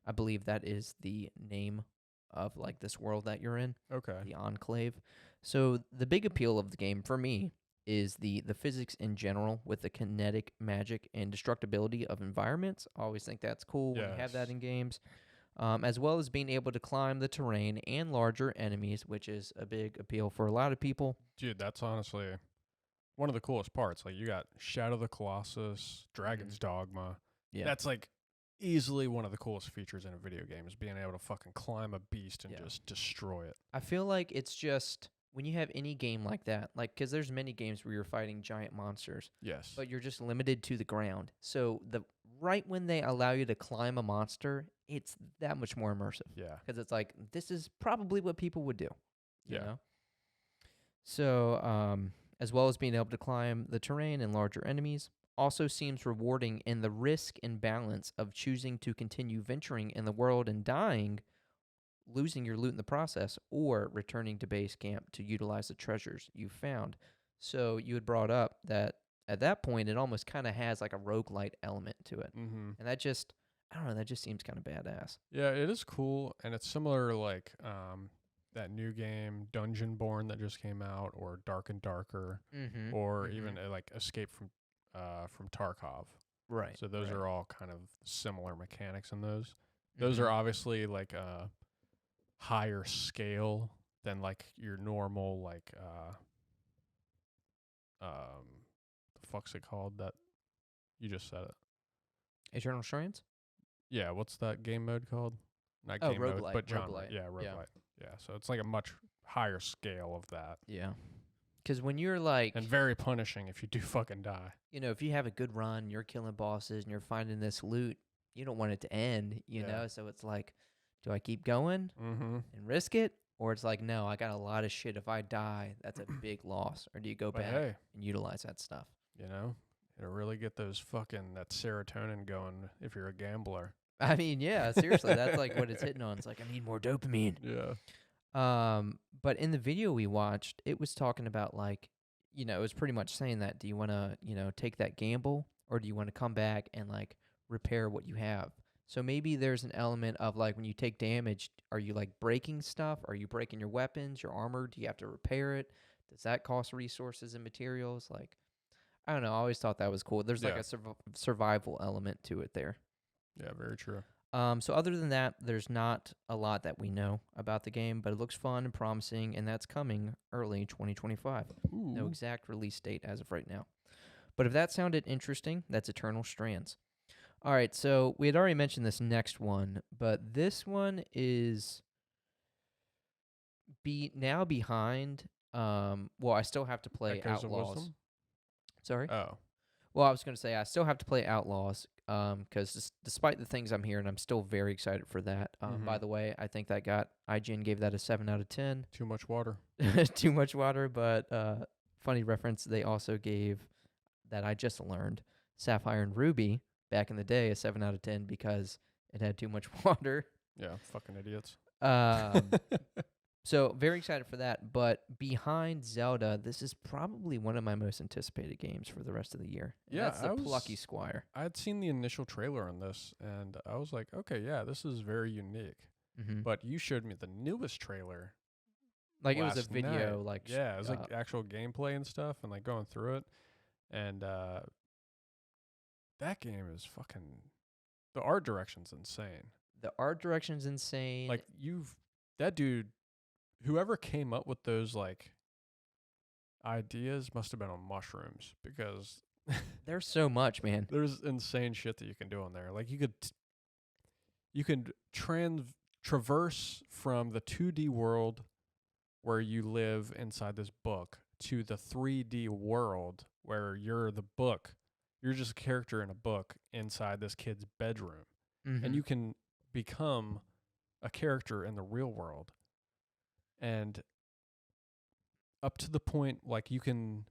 I believe that is the name of like this world that you're in. Okay. The Enclave. So the big appeal of the game for me is the physics in general with the kinetic magic and destructibility of environments. I always think that's cool when you have that in games. As well as being able to climb the terrain and larger enemies, which is a big appeal for a lot of people. Dude, that's honestly one of the coolest parts. Like, you got Shadow of the Colossus, Dragon's Dogma. Yeah. That's, like, easily one of the coolest features in a video game is being able to fucking climb a beast and just destroy it. I feel like it's just when you have any game like that, like, because there's many games where you're fighting giant monsters. Yes. But you're just limited to the ground. So right when they allow you to climb a monster, it's that much more immersive. Yeah. Because it's like, this is probably what people would do. You Yeah. know? So, as well as being able to climb the terrain and larger enemies, also seems rewarding in the risk and balance of choosing to continue venturing in the world and dying, losing your loot in the process, or returning to base camp to utilize the treasures you found. So you had brought up that at that point, it almost kind of has like a roguelite element to it. Mm-hmm. And that just, I don't know, that just seems kind of badass. Yeah, it is cool. And it's similar, like, that new game Dungeonborn that just came out, or Dark and Darker, or even like Escape from Tarkov. Right. So those are all kind of similar mechanics in those. Those are obviously like a higher scale than like your normal like the fuck's it called that you just said it. Eternal Strands? Yeah, what's that game mode called? Not Oh, game mode, roguelite, but genre. roguelite. Yeah, roguelite. Yeah, so it's like a much higher scale of that. Yeah. Because when you're like, And very punishing if you do fucking die. you know, if you have a good run, you're killing bosses and you're finding this loot, you don't want it to end, you know? So it's like, do I keep going and risk it? Or it's like, no, I got a lot of shit. If I die, that's a big loss. Or do you go back and utilize that stuff? You know, it'll really get that serotonin going if you're a gambler. I mean, yeah, seriously, that's like what it's hitting on. It's like, I need more dopamine. Yeah. But in the video we watched, it was talking about like, you know, it was pretty much saying that, do you want to, you know, take that gamble, or do you want to come back and like repair what you have? So maybe there's an element of like, when you take damage, are you like breaking stuff? Are you breaking your weapons, your armor? Do you have to repair it? Does that cost resources and materials? Like, I don't know. I always thought that was cool. There's like a survival element to it there. Yeah, very true. So other than that, there's not a lot that we know about the game, but it looks fun and promising, and that's coming early 2025. Ooh. No exact release date as of right now. But if that sounded interesting, that's Eternal Strands. All right, so we had already mentioned this next one, but this one is behind. Well, I still have to play Echoes of Outlaws. Wisdom? Sorry? Oh. Well, I was going to say I still have to play Outlaws because despite the things I'm hearing, I'm still very excited for that. By the way, I think that IGN gave that a 7 out of 10. Too much water. Too much water, but funny reference, they also gave, that I just learned, Sapphire and Ruby back in the day a 7 out of 10 because it had too much water. Yeah, fucking idiots. So very excited for that. But behind Zelda, this is probably one of my most anticipated games for the rest of the year. And Yeah, that's the Plucky Squire. I had seen the initial trailer on this, and I was like, okay, yeah, this is very unique. Mm-hmm. But you showed me the newest trailer Like it was a last video, night. like Yeah, it was like actual gameplay and stuff, and like going through it, and that game is fucking. The art direction's insane. the art direction's insane. Like that dude, whoever came up with those like ideas must have been on mushrooms because there's so much, man. there's insane shit that you can do on there. Like you could traverse from the 2D world where you live inside this book to the 3D world where you're the book. You're just a character in a book inside this kid's bedroom. Mm-hmm. And you can become a character in the real world. And up to the point like you can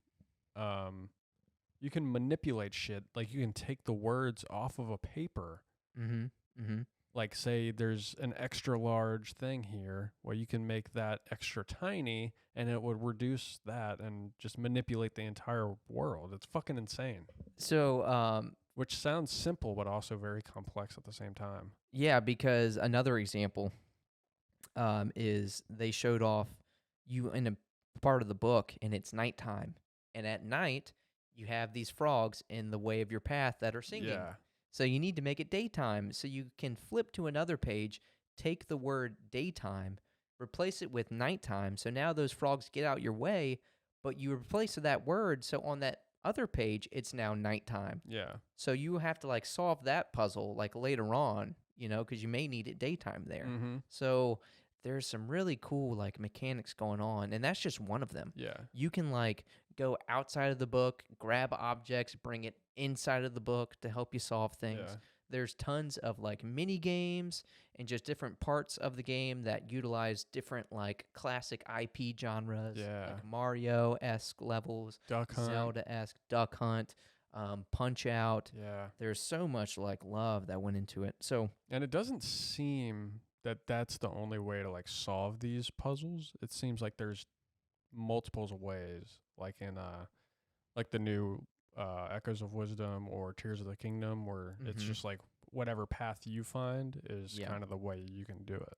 manipulate shit. Like you can take the words off of a paper. Mm-hmm. Mm-hmm. Like say there's an extra large thing here, well you can make that extra tiny and it would reduce that and just manipulate the entire world. It's fucking insane. So, Which sounds simple but also very complex at the same time. yeah, because another example is they showed off you in a part of the book and it's nighttime. And at night, you have these frogs in the way of your path that are singing. Yeah. So you need to make it daytime. So you can flip to another page, take the word daytime, replace it with nighttime. So now those frogs get out your way, but you replace that word. So on that other page, it's now nighttime. Yeah. So you have to like solve that puzzle like later on, because you may need it daytime there. Mm-hmm. So there's some really cool like mechanics going on, and that's just one of them. Yeah. You can like go outside of the book, grab objects, bring it inside of the book to help you solve things. Yeah. There's tons of like mini games and just different parts of the game that utilize different like classic IP genres, Yeah. like Mario-esque levels, Duck Hunt. Zelda-esque, Duck Hunt, Punch Out. Yeah. There's so much like love that went into it. So, And it doesn't seem that that's the only way to like solve these puzzles. It seems like there's multiples of ways, like in like the new Echoes of Wisdom or Tears of the Kingdom, where it's Mhm. just like whatever path you find is Yeah. kind of the way you can do it.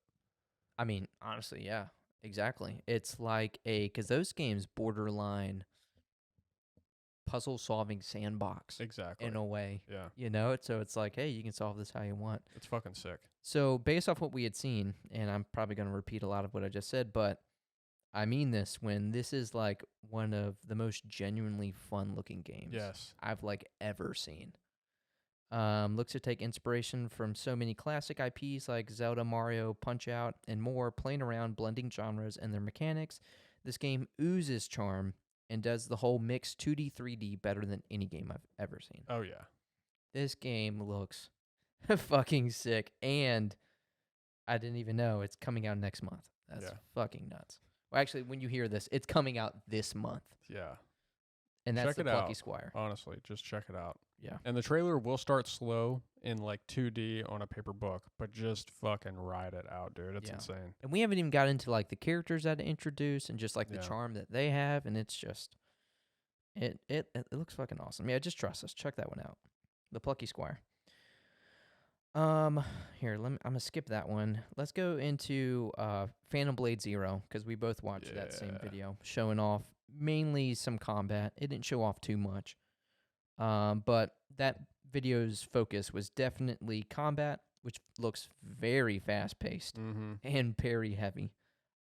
I mean, honestly, yeah, exactly. It's like because those games borderline puzzle solving sandbox Exactly. in a way, Yeah. So it's like, hey, you can solve this how you want. It's fucking sick. So based off what we had seen, and I'm probably going to repeat a lot of what I just said, but I mean this when this is like one of the most genuinely fun looking games Yes. I've like ever seen. Looks to take inspiration from so many classic IPs like Zelda, Mario, Punch-Out, and more, playing around, blending genres and their mechanics. This game oozes charm and does the whole mix 2D, 3D better than any game I've ever seen. Oh yeah. This game looks fucking sick, and I didn't even know it's coming out next month. That's fucking nuts. Well, actually, when you hear this, it's coming out this month. Yeah. And that's Check the it Plucky out. Squire. Honestly, just check it out. Yeah. And the trailer will start slow in like 2D on a paper book, but just fucking ride it out, dude. It's insane. And we haven't even got into like the characters that it introduced and just like the charm that they have, and it's just it looks fucking awesome. Yeah, just trust us. Check that one out. The Plucky Squire. Here, I'm gonna skip that one. Let's go into Phantom Blade Zero, because we both watched that same video showing off mainly some combat. It didn't show off too much. But that video's focus was definitely combat, which looks very fast-paced and parry heavy.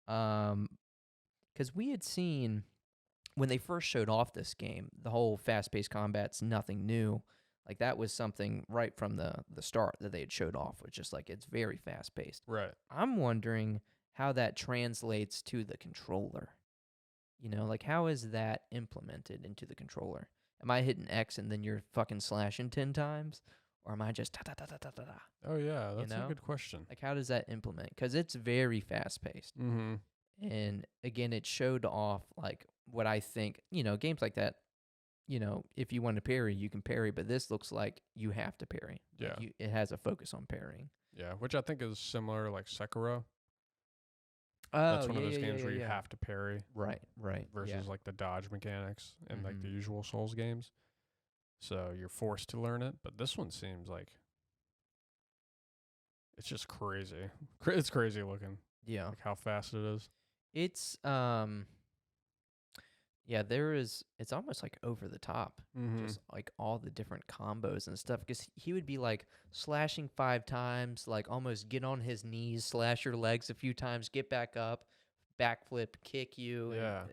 Because we had seen, when they first showed off this game, the whole fast-paced combat's nothing new. Like, that was something right from the start that they had showed off, which just like, it's very fast-paced. Right. I'm wondering how that translates to the controller. Like, how is that implemented into the controller? Am I hitting X and then you're fucking slashing 10 times? Or am I just ta-ta-ta-ta-ta-ta? Oh, yeah. That's a good question. Like, how does that implement? Because it's very fast-paced. Mm-hmm. And, again, it showed off, like, what I think, games like that, if you want to parry, you can parry. But this looks like you have to parry. Yeah. Like it has a focus on parrying. Yeah, which I think is similar, like Sekiro. Oh, That's one of those games where you have to parry. Right. Versus like the dodge mechanics in like the usual Souls games. So you're forced to learn it. But this one seems like it's just crazy. It's crazy looking. Yeah. Like how fast it is. It's yeah, it's almost like over the top. Mm-hmm. Just like all the different combos and stuff, because he would be like slashing 5 times, like almost get on his knees, slash your legs a few times, get back up, backflip, kick you, and Yeah.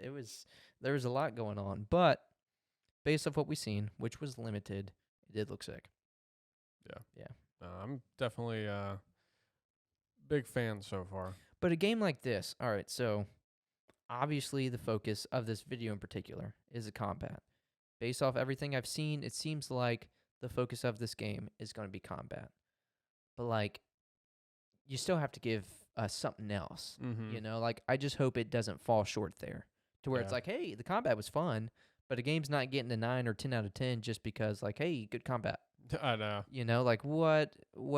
there was a lot going on. But based off what we've seen, which was limited, it did look sick. Yeah. Yeah. I'm definitely big fan so far. But a game like this, all right, so obviously the focus of this video in particular is the combat. Based off everything I've seen, it seems like the focus of this game is going to be combat. But like, you still have to give us something else. Mm-hmm. You know, like I just hope it doesn't fall short there, to where it's Yeah. like, hey, the combat was fun, but a game's not getting a 9 or 10 out of 10 just because like, hey, good combat. I know. You know, like what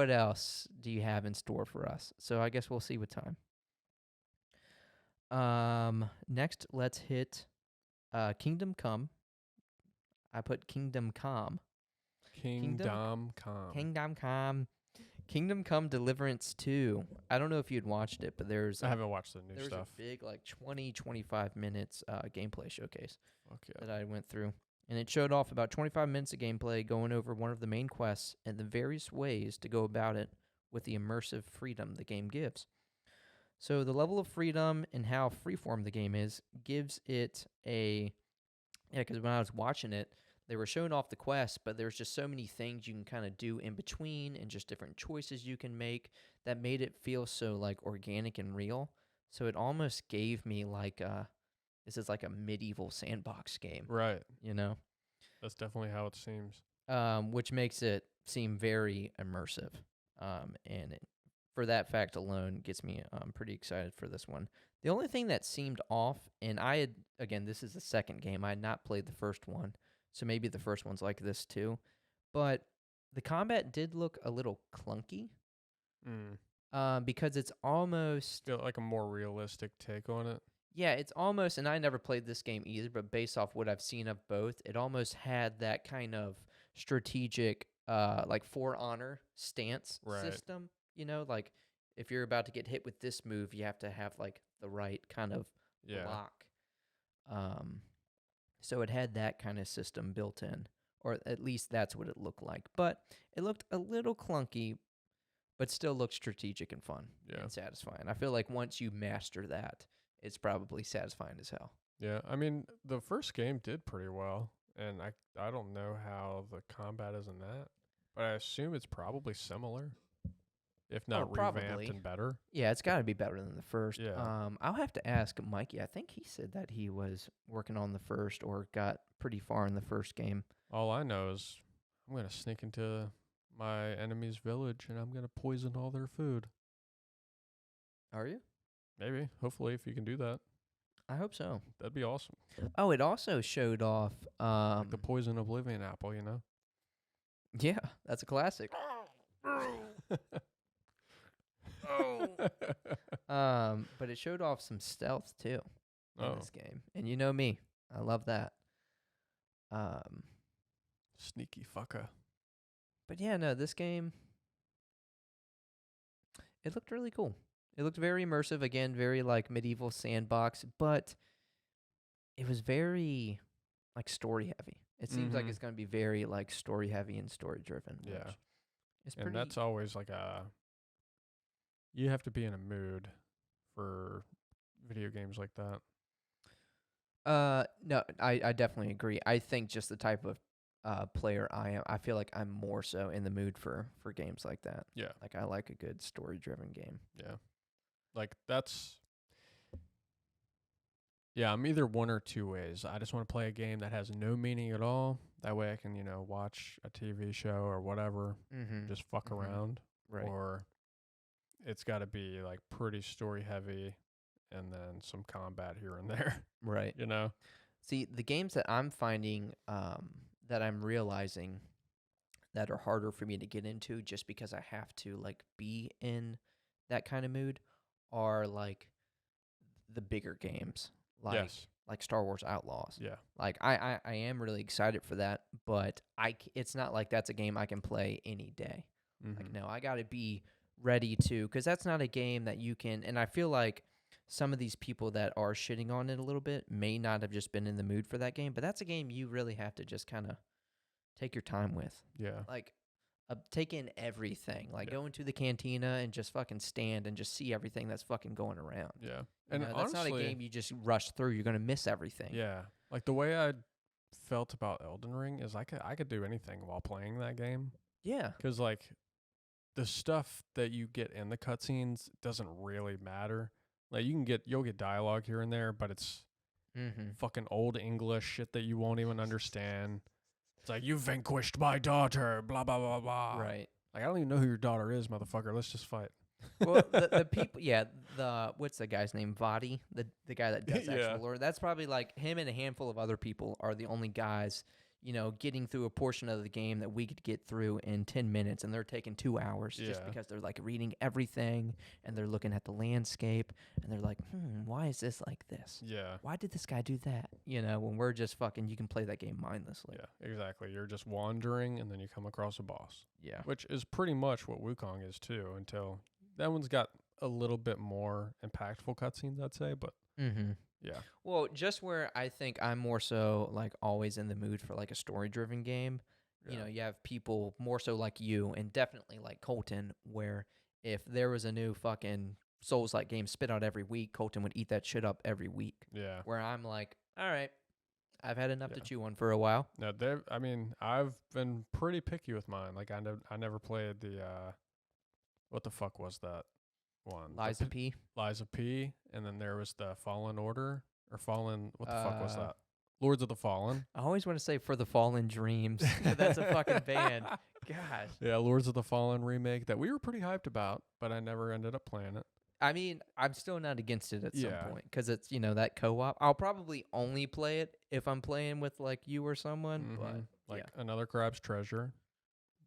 else do you have in store for us? So I guess we'll see with time. Next, let's hit Kingdom Come. I put Kingdom Come. Kingdom Come. Kingdom Come. Kingdom Come Deliverance 2. I don't know if you'd watched it, but I haven't watched the new there's stuff. a big like 20-25 minutes gameplay showcase Fuck yeah. that I went through. And it showed off about 25 minutes of gameplay going over one of the main quests and the various ways to go about it with the immersive freedom the game gives. So the level of freedom and how freeform the game is gives it a... Yeah, because when I was watching it, they were showing off the quest, but there's just so many things you can kind of do in between and just different choices you can make that made it feel so like organic and real. So it almost gave me like this is like a medieval sandbox game, Right. you know, That's definitely how it seems. which makes it seem very immersive. And for that fact alone gets me pretty excited for this one. The only thing that seemed off, and again, this is the second game. I had not played the first one, so maybe the first one's like this too. But the combat did look a little clunky because it's almost... Feel like a more realistic take on it. Yeah, it's almost, and I never played this game either, but based off what I've seen of both, it almost had that kind of strategic, like For Honor stance system. You know, like if you're about to get hit with this move, you have to have like the right kind of block. So it had that kind of system built in, or at least that's what it looked like. But it looked a little clunky, but still looked strategic and fun and satisfying. I feel like once you master that, it's probably satisfying as hell. Yeah, I mean, the first game did pretty well, and I don't know how the combat is in that, but I assume it's probably similar, if not revamped and better. Yeah, it's got to be better than the first. Yeah. I'll have to ask Mikey. I think he said that he was working on the first or got pretty far in the first game. All I know is I'm going to sneak into my enemy's village, and I'm going to poison all their food. Are you? Maybe. Hopefully, if you can do that. I hope so. That'd be awesome. Oh, it also showed off... like the Poison Oblivion apple, you know? Yeah, that's a classic. But it showed off some stealth, too, in this game. And you know me. I love that. Sneaky fucker. But yeah, no, this game... It looked really cool. It looked very immersive, again, very like medieval sandbox, but it was very like story heavy. It seems like it's going to be very like story heavy and story driven. Yeah. It's and that's always like you have to be in a mood for video games like that. No, I definitely agree. I think just the type of player I am, I feel like I'm more so in the mood for games like that. Yeah. Like I like a good story driven game. Yeah. Like that's... Yeah, I'm either one or two ways. I just want to play a game that has no meaning at all. That way I can, watch a TV show or whatever, just fuck around. Right. Or it's got to be like pretty story heavy and then some combat here and there. Right. See, the games that I'm finding that I'm realizing that are harder for me to get into just because I have to like be in that kind of mood are like the bigger games. Like Star Wars Outlaws. Yeah. Like I am really excited for that, but it's not like that's a game I can play any day. Like no, I got to be ready to, because that's not a game that you can, and I feel like some of these people that are shitting on it a little bit may not have just been in the mood for that game, but that's a game you really have to just kind of take your time with. Yeah. Like, take in everything. Like, Yeah. go into the cantina and just fucking stand and just see everything that's fucking going around. Yeah. And And that's not a honestly, game you just rush through. You're going to miss everything. yeah. Like the way I felt about Elden Ring is I could do anything while playing that game. Yeah. Because, like, the stuff that you get in the cutscenes doesn't really matter. Like, you'll get dialogue here and there, but it's Mm-hmm. fucking old English shit that you won't even understand. It's like, you vanquished my daughter, blah, blah, blah, blah. Right. Like, I don't even know who your daughter is, motherfucker. Let's just fight. Well, the people, what's the guy's name? Vadi, the guy that does Yeah. actual lore. That's probably like him and a handful of other people are the only guys, getting through a portion of the game that we could get through in 10 minutes, and they're taking 2 hours just Yeah. because they're like reading everything and they're looking at the landscape and they're like, why is this like this? Yeah. Why did this guy do that? When we're just fucking, you can play that game mindlessly. Yeah, exactly. You're just wandering, and then you come across a boss, Yeah. which is pretty much what Wukong is, too, until that one's got a little bit more impactful cutscenes, I'd say, but Mm-hmm. yeah. Well, just where I think I'm more so like always in the mood for like a story-driven game, Yeah. you have people more so like you and definitely like Colton, where if there was a new fucking Souls-like game spit out every week, Colton would eat that shit up every week. Yeah. Where I'm like, all right, I've had enough to Yeah. chew on for a while. Now, I've been pretty picky with mine. Like, I never played the, what the fuck was that one? Liza P. Liza P. And then there was the Fallen Order, or Fallen, what the fuck was Uh, that? Lords of the Fallen. I always want to say For the Fallen Dreams. That's a fucking band. Gosh. Yeah, Lords of the Fallen remake that we were pretty hyped about, but I never ended up playing it. I mean, I'm still not against it at some Yeah. point because it's, that co-op. I'll probably only play it if I'm playing with like you or someone. But Mhm. Like Another Crab's Treasure,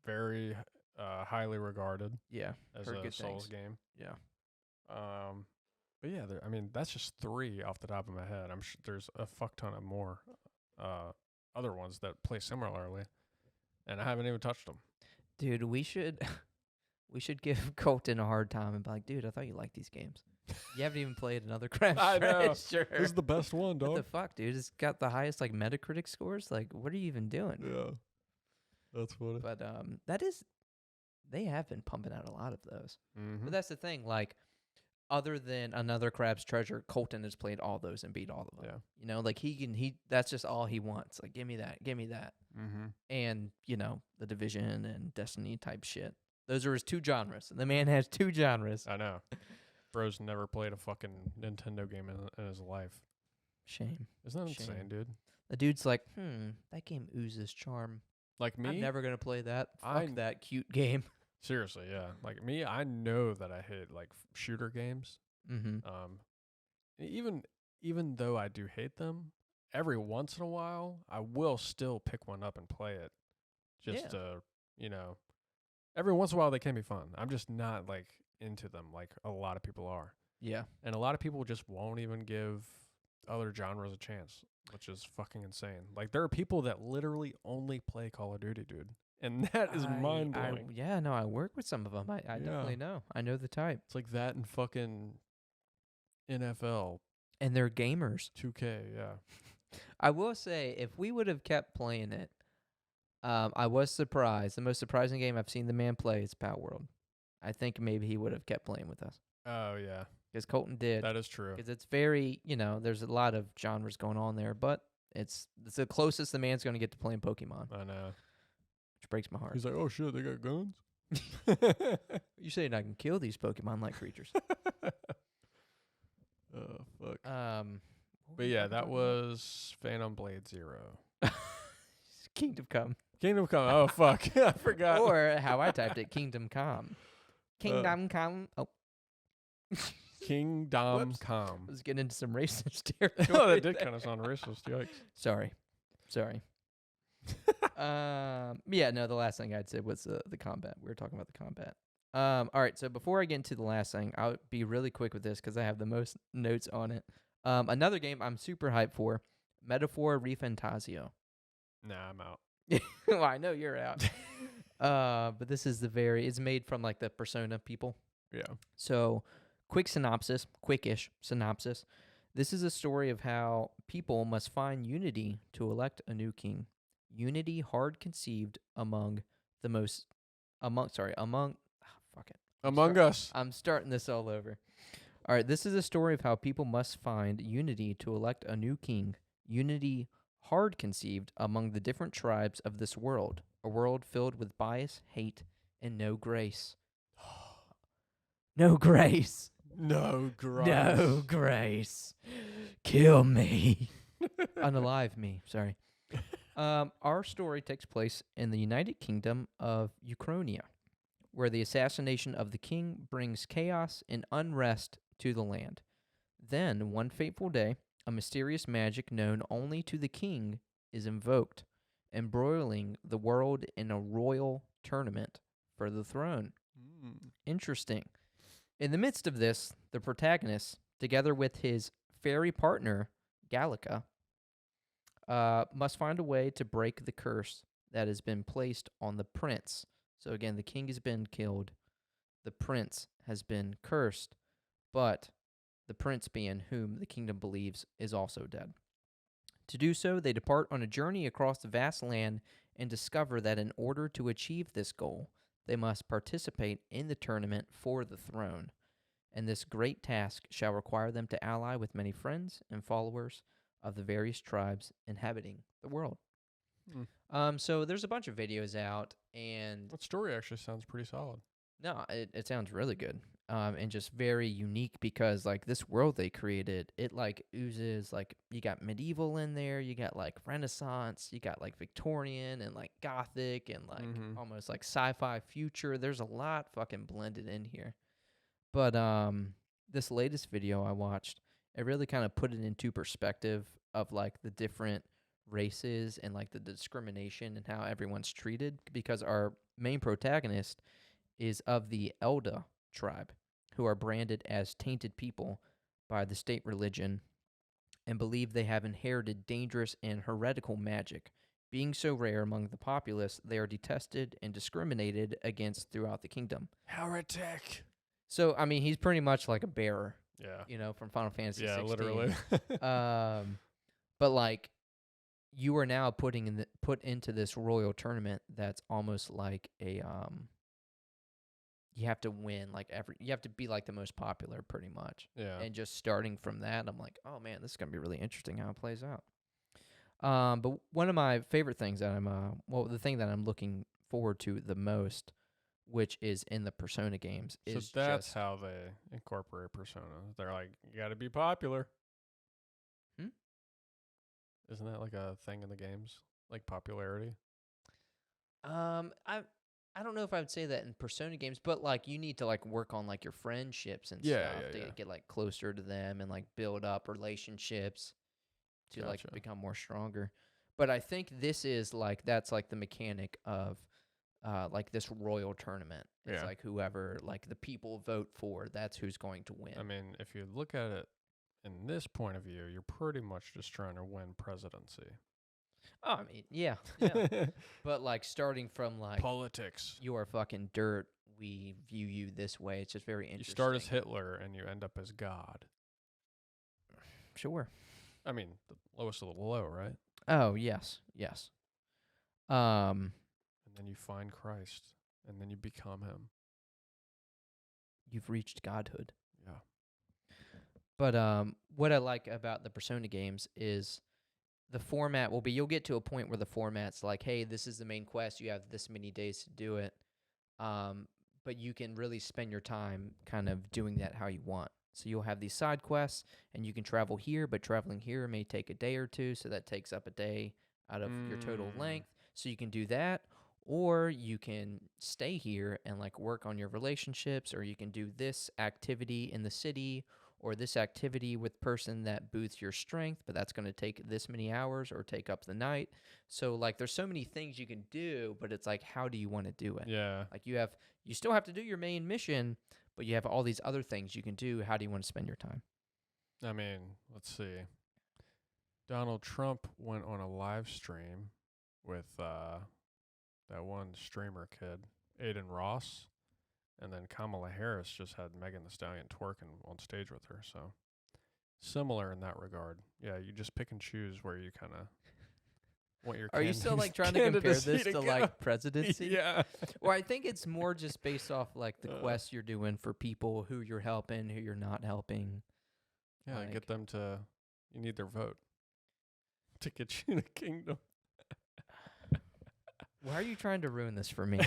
very highly regarded yeah, as heard a good Souls things. game. Yeah. But yeah, that's just 3 off the top of my head. I'm sure there's a fuck ton of more other ones that play similarly, and I haven't even touched them. Dude, we should give Colton a hard time and be like, dude, I thought you liked these games. You haven't even played Another Crab's I know. Treasure. This is the best one, What dog. the fuck, dude? It's got the highest like Metacritic scores. Like, what are you even doing? Yeah, that's funny. But they have been pumping out a lot of those. Mm-hmm. But that's the thing, like, other than Another Crab's Treasure, Colton has played all those and beat all of them. Yeah. Like he that's just all he wants. Like, give me that. Mm-hmm. And, The Division and Destiny type shit. Those are his 2 genres. And the man has 2 genres. I know. Bro's never played a fucking Nintendo game in his life. Shame. Isn't that Shame. insane, dude? The dude's like, that game oozes charm. Like me, I'm never going to play that. Fuck that cute game. seriously, yeah. Like me, I know that I hate like shooter games. Mm-hmm. Even though I do hate them, every once in a while I will still pick one up and play it. Just to, every once in a while they can be fun. I'm just not like into them like a lot of people are. Yeah. And a lot of people just won't even give other genres a chance, which is fucking insane. Like, there are people that literally only play Call of Duty, dude. And that is mind-blowing. I work with some of them. I definitely know. I know the type. It's like that and fucking NFL, And they're gamers. 2K, yeah. I will say, if we would have kept playing it, I was surprised. The most surprising game I've seen the man play is Power World. I think maybe he would have kept playing with us. Oh, yeah. Because Colton did. That is true. Because it's very, there's a lot of genres going on there, but it's the closest the man's going to get to playing Pokemon, I know. which breaks my heart. He's like, oh, shit, they got guns? You saying I can kill these Pokemon-like creatures? Oh, fuck. But yeah, that was Phantom Blade 0. Kingdom Come. Kingdom Come. Oh, fuck. I forgot. Or how I typed it, Kingdom Come. Kingdom Come. Oh. Kingdom Whoops. Come. Let's get into some racist territory. Oh, that did kind of sound racist. Yikes. Sorry. Yeah, no, the last thing I'd say was the combat. We were talking about the combat. All right, so before I get into the last thing, I'll be really quick with this because I have the most notes on it. Another game I'm super hyped for, Metaphor Refantasio. Nah, I'm out. Well, I know you're out. But this is it's made from like the Persona people. Yeah. So quickish synopsis. This is a story of how people must find unity to elect a new king. Unity hard conceived among the most among fuck it. Among Us. I'm starting this all over. All right, this is a story of how people must find unity to elect a new king. Unity hard conceived among the different tribes of this world, a world filled with bias, hate, and no grace. No grace. No grace. No grace. Kill me. Unalive me. Sorry. Our story takes place in the United Kingdom of Ukraine, where the assassination of the king brings chaos and unrest to the land. Then, one fateful day, a mysterious magic known only to the king is invoked, embroiling the world in a royal tournament for the throne. Interesting. In the midst of this, the protagonist, together with his fairy partner, Gallica, must find a way to break the curse that has been placed on the prince. So again, the king has been killed. The prince has been cursed, but the prince being whom the kingdom believes is also dead. To do so, they depart on a journey across the vast land and discover that in order to achieve this goal, they must participate in the tournament for the throne. And this great task shall require them to ally with many friends and followers of the various tribes inhabiting the world. So there's a bunch of videos out, and That story actually sounds pretty solid. no, it sounds really good, and just very unique because like this world they created, it like oozes like you got medieval in there, you got like Renaissance, you got like Victorian and like Gothic and like almost like sci-fi future. There's a lot fucking blended in here, but this latest video I watched, it really kind of put it into perspective of like the different races and like the discrimination and how everyone's treated, because our main protagonist is of the Elda tribe, who are branded as tainted people by the state religion and believe they have inherited dangerous and heretical magic. Being so rare among the populace, they are detested and discriminated against throughout the kingdom. Heretic. So, I mean, he's pretty much like a bearer, Yeah. you know, from Final Fantasy Yeah, 16. literally. But like, you are now put into this royal tournament that's almost like a you have to win like you have to be like the most popular pretty much. Yeah. And just starting from that, I'm like, oh man, this is gonna be really interesting how it plays out. But one of my favorite things that the thing that I'm looking forward to the most, which is in the Persona games, is so that's just how they incorporate Persona. They're like, you got to be popular. Isn't that like a thing in the games, like popularity? I don't know if I would say that in Persona games, but like you need to like work on like your friendships and Yeah, stuff to get like closer to them and like build up relationships to like become more stronger. But I think this is like that's like the mechanic of like this royal tournament. It's like whoever like the people vote for, that's who's going to win. I mean, if you look at it in this point of view, you're pretty much just trying to win presidency. Oh, I mean, yeah. But like starting from like politics, you are fucking dirt. We view you this way. It's just very interesting. You start as Hitler and you end up as God. Sure. I mean, the lowest of the low, right? Oh, yes. And then you find Christ, and then you become him. You've reached godhood. Yeah. But what I like about the Persona games is the format will be, you'll get to a point where the format's like, hey, this is the main quest. You have this many days to do it. But you can really spend your time kind of doing that how you want. So you'll have these side quests, and you can travel here, but traveling here may take a day or two, so that takes up a day out of your total length. So you can do that, or you can stay here and like work on your relationships, or you can do this activity in the city, or this activity with person that boosts your strength, but that's going to take this many hours or take up the night. So like there's so many things you can do, but it's like, how do you want to do it? Yeah. Like you still have to do your main mission, but you have all these other things you can do. How do you want to spend your time? I mean, let's see. Donald Trump went on a live stream with that one streamer kid, Aiden Ross, And then Kamala Harris just had Megan Thee Stallion twerking on stage with her. So similar in that regard. Yeah, you just pick and choose where you kind of want your. Are you still like trying to compare this to like presidency? Yeah. Or I think it's more just based off like the quest you're doing for people who you're helping, who you're not helping. Yeah, Like- get them to. You need their vote to get you the kingdom. Why are you trying to ruin this for me?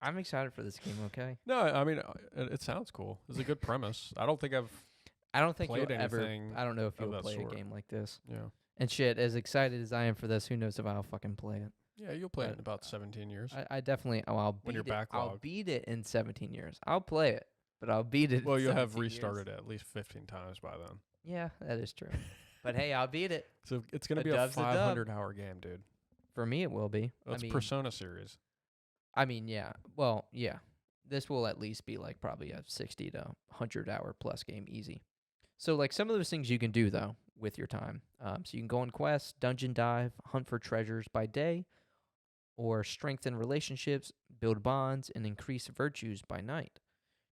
I'm excited for this game. Okay. No, I mean it sounds cool. It's a good premise. I don't think I've. I don't think Played you'll ever. anything I don't know if of you'll that play sort. a game like this. Yeah. And shit, as excited as I am for this, who knows if I'll fucking play it? Yeah, you'll play it in But, about 17 years. I definitely. Oh, I'll beat When you're it. I'll backlogged. beat it in 17 years. I'll play it, but I'll beat it. Well, in you'll have 17 years. restarted it at least 15 times by then. Yeah, that is true. But hey, I'll beat it. So it's going to A be a dub's a dub. 500-hour game, dude. For me, it will be. Well, it's I mean, Persona series. yeah. Well, yeah. This will at least be like probably a 60 to 100-hour plus game easy. So like some of those things you can do though with your time. So you can go on quests, dungeon dive, hunt for treasures by day, or strengthen relationships, build bonds, and increase virtues by night.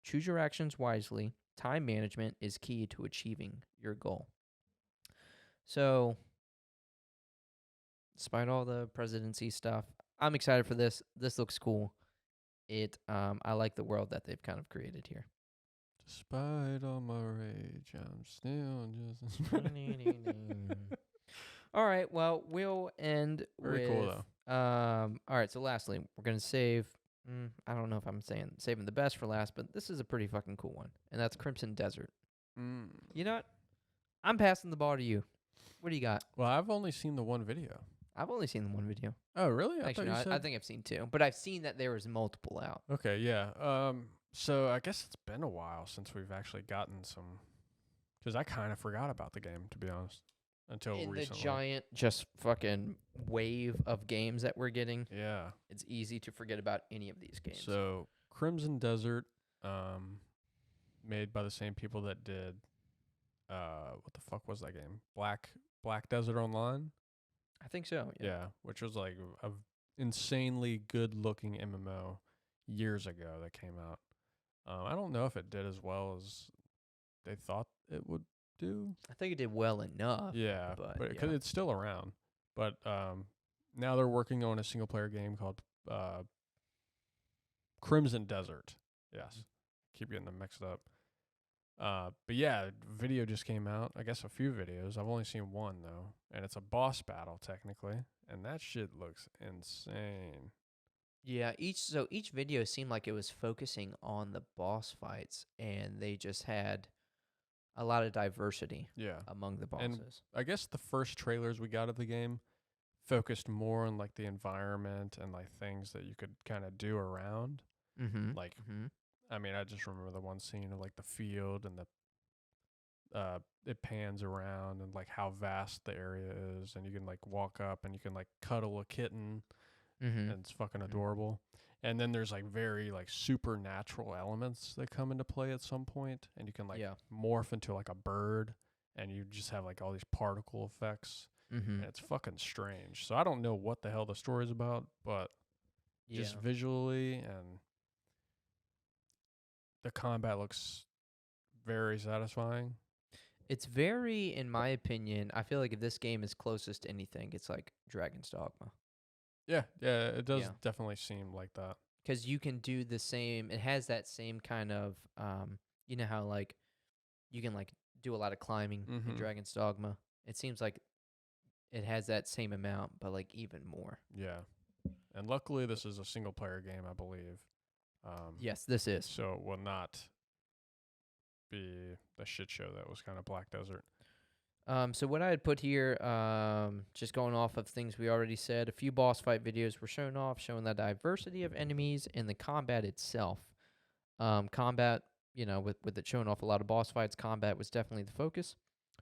Choose your actions wisely. Time management is key to achieving your goal. So, despite all the presidency stuff, I'm excited for this. This looks cool. I like the world that they've kind of created here. Despite all my rage, I'm still just. All right, well, we'll end Very with cool though. all right, so lastly, we're going to save I don't know if I'm saving the best for last, but this is a pretty fucking cool one, and that's Crimson Desert. You know what? I'm passing the ball to you. What do you got? Well, I've only seen the one video. I've only seen the one video. Oh, really? Actually, thought no, you said. I think I've seen two, but I've seen that there was multiple out. Okay, yeah. So I guess it's been a while since we've actually gotten some. Because I kind of forgot about the game, to be honest, until In recently. the giant, just fucking wave of games that we're getting, Yeah. it's easy to forget about any of these games. So Crimson Desert, made by the same people that did, what the fuck was that game? Black Desert Online. I think so. Yeah, which was like a insanely good looking MMO years ago that came out. I don't know if it did as well as they thought it would do. I think it did well enough. Yeah, but but because it's still around. But now they're working on a single player game called Crimson Desert. Yes, keep getting them mixed up. But yeah, video just came out. I guess a few videos. I've only seen one though, and it's a boss battle technically, and that shit looks insane. Yeah, each video seemed like it was focusing on the boss fights, and they just had a lot of diversity Yeah, among the And bosses. I guess the first trailers we got of the game focused more on like the environment and like things that you could kind of do around. Mm-hmm. Like, I mean, I just remember the one scene of like the field and it pans around and like how vast the area is, and you can like walk up and you can like cuddle a kitten, and it's fucking adorable. And then there's like very like supernatural elements that come into play at some point, and you can like morph into like a bird, and you just have like all these particle effects, and it's fucking strange. So I don't know what the hell the story's about, but just visually and the combat looks very satisfying. It's very, in my opinion, I feel like if this game is closest to anything, it's like Dragon's Dogma. Yeah, it does definitely seem like that. Because you can do the same, it has that same kind of, you know how like you can like do a lot of climbing in Dragon's Dogma. It seems like it has that same amount, but like even more. Yeah, and luckily this is a single player game, I believe. Yes, this is. So it will not be the shit show that was kind of Black Desert. So what I had put here, just going off of things we already said, a few boss fight videos were shown off, showing the diversity of enemies and the combat itself. Combat, with it showing off a lot of boss fights, combat was definitely the focus.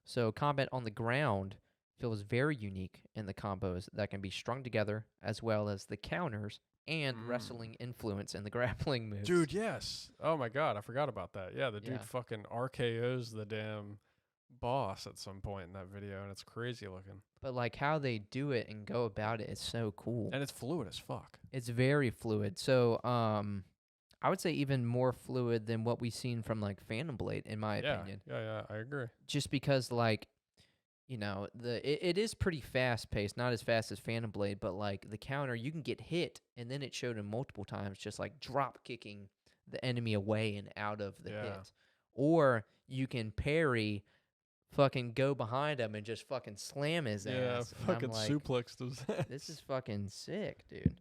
So combat on the ground feels very unique in the combos that can be strung together, as well as the counters and wrestling influence in the grappling moves. Dude, yes. Oh my god, I forgot about that. Yeah, the dude fucking RKOs the damn boss at some point in that video, and it's crazy looking. But like how they do it and go about it is so cool. And it's fluid as fuck. It's very fluid. So I would say even more fluid than what we've seen from like Phantom Blade, in my opinion. Yeah, I agree. Just because like, you know, it is pretty fast paced, not as fast as Phantom Blade, but like the counter, you can get hit, and then it showed him multiple times just like drop kicking the enemy away and out of the hit. Or you can parry, fucking go behind him and just fucking slam his ass. Yeah, And fucking I'm like, suplex his ass. this is fucking sick, dude.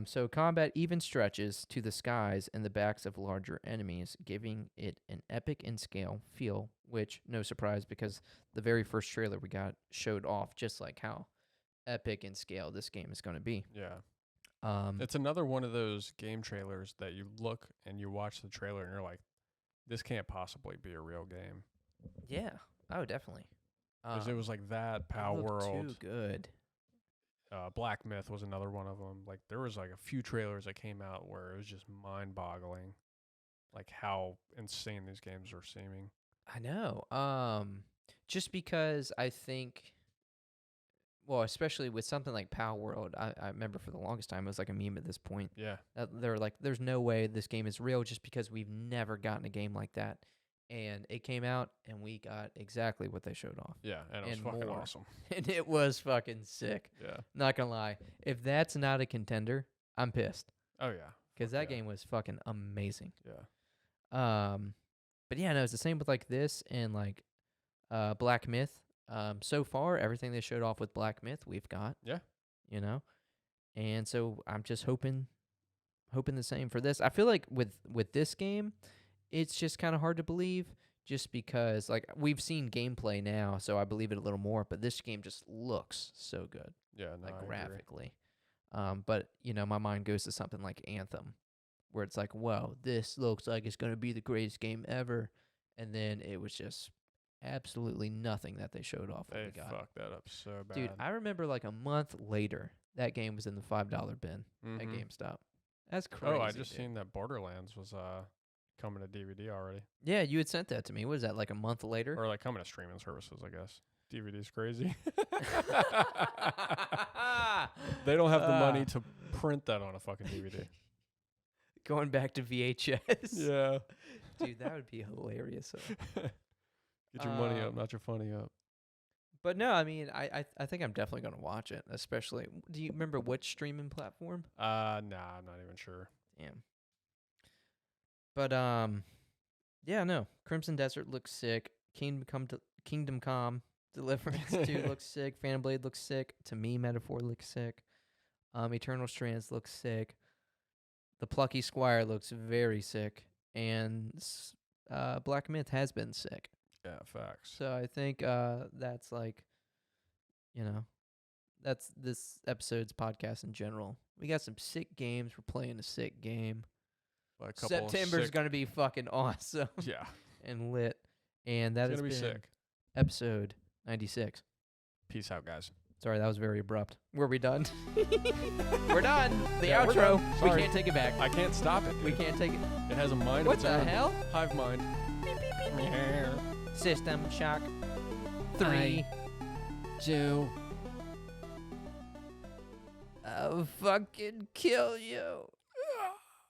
So combat even stretches to the skies and the backs of larger enemies, giving it an epic in scale feel, which, no surprise, because the very first trailer we got showed off just like how epic in scale this game is going to be. Yeah. It's another one of those game trailers that you look and you watch the trailer and you're like, this can't possibly be a real game. Yeah. Oh, definitely. Because it was like that, Power World. Too good. Black Myth was another one of them. Like, there was like a few trailers that came out where it was just mind-boggling, like how insane these games are seeming. I know. Just because I think, well, especially with something like Power World, I remember for the longest time it was like a meme at this point. Yeah. They were like, "There's no way this game is real," just because we've never gotten a game like that. And it came out, and we got exactly what they showed off. Yeah, and it was fucking awesome. And it was fucking sick. Yeah. Not gonna lie. If that's not a contender, I'm pissed. Oh, yeah. Because that game was fucking amazing. Yeah. But yeah, no, it's the same with like this and like Black Myth. So far, everything they showed off with Black Myth, we've got. Yeah. You know? And so I'm just hoping the same for this. I feel like with this game, it's just kind of hard to believe just because, like, we've seen gameplay now, so I believe it a little more, but this game just looks so good. Yeah, no, like, I graphically. But, you know, my mind goes to something like Anthem, where it's like, whoa, this looks like it's going to be the greatest game ever. And then it was just absolutely nothing that they showed off. They fucked that up so bad. Dude, I remember like a month later, that game was in the $5 bin at GameStop. That's crazy. Oh, I just seen that Borderlands was coming to DVD already. Yeah, you had sent that to me. What was that, like a month later? Or like coming to streaming services, I guess. DVD's crazy. They don't have the money to print that on a fucking DVD. Going back to VHS. Yeah. Dude, that would be hilarious. Get your money up, not your funny up. But no, I mean, I think I'm definitely going to watch it, especially. Do you remember which streaming platform? Nah, I'm not even sure. Damn. But, yeah, no. Crimson Desert looks sick. Kingdom Come Deliverance 2 looks sick. Phantom Blade looks sick. To me, Metaphor looks sick. Eternal Strands looks sick. The Plucky Squire looks very sick. And Black Myth has been sick. Yeah, facts. So I think that's like, you know, that's this episode's podcast in general. We got some sick games. We're playing a sick game. September's going to be fucking awesome. Yeah. And lit. And that has been sick. Episode 96. Peace out, guys. Sorry, that was very abrupt. Were we done? We're done. The Yeah, outro. We can't take it back. I can't stop it. We can't take it. It has a mind What of its the own. hell? Hive mind. System Shock 3. 2. I'll fucking kill you.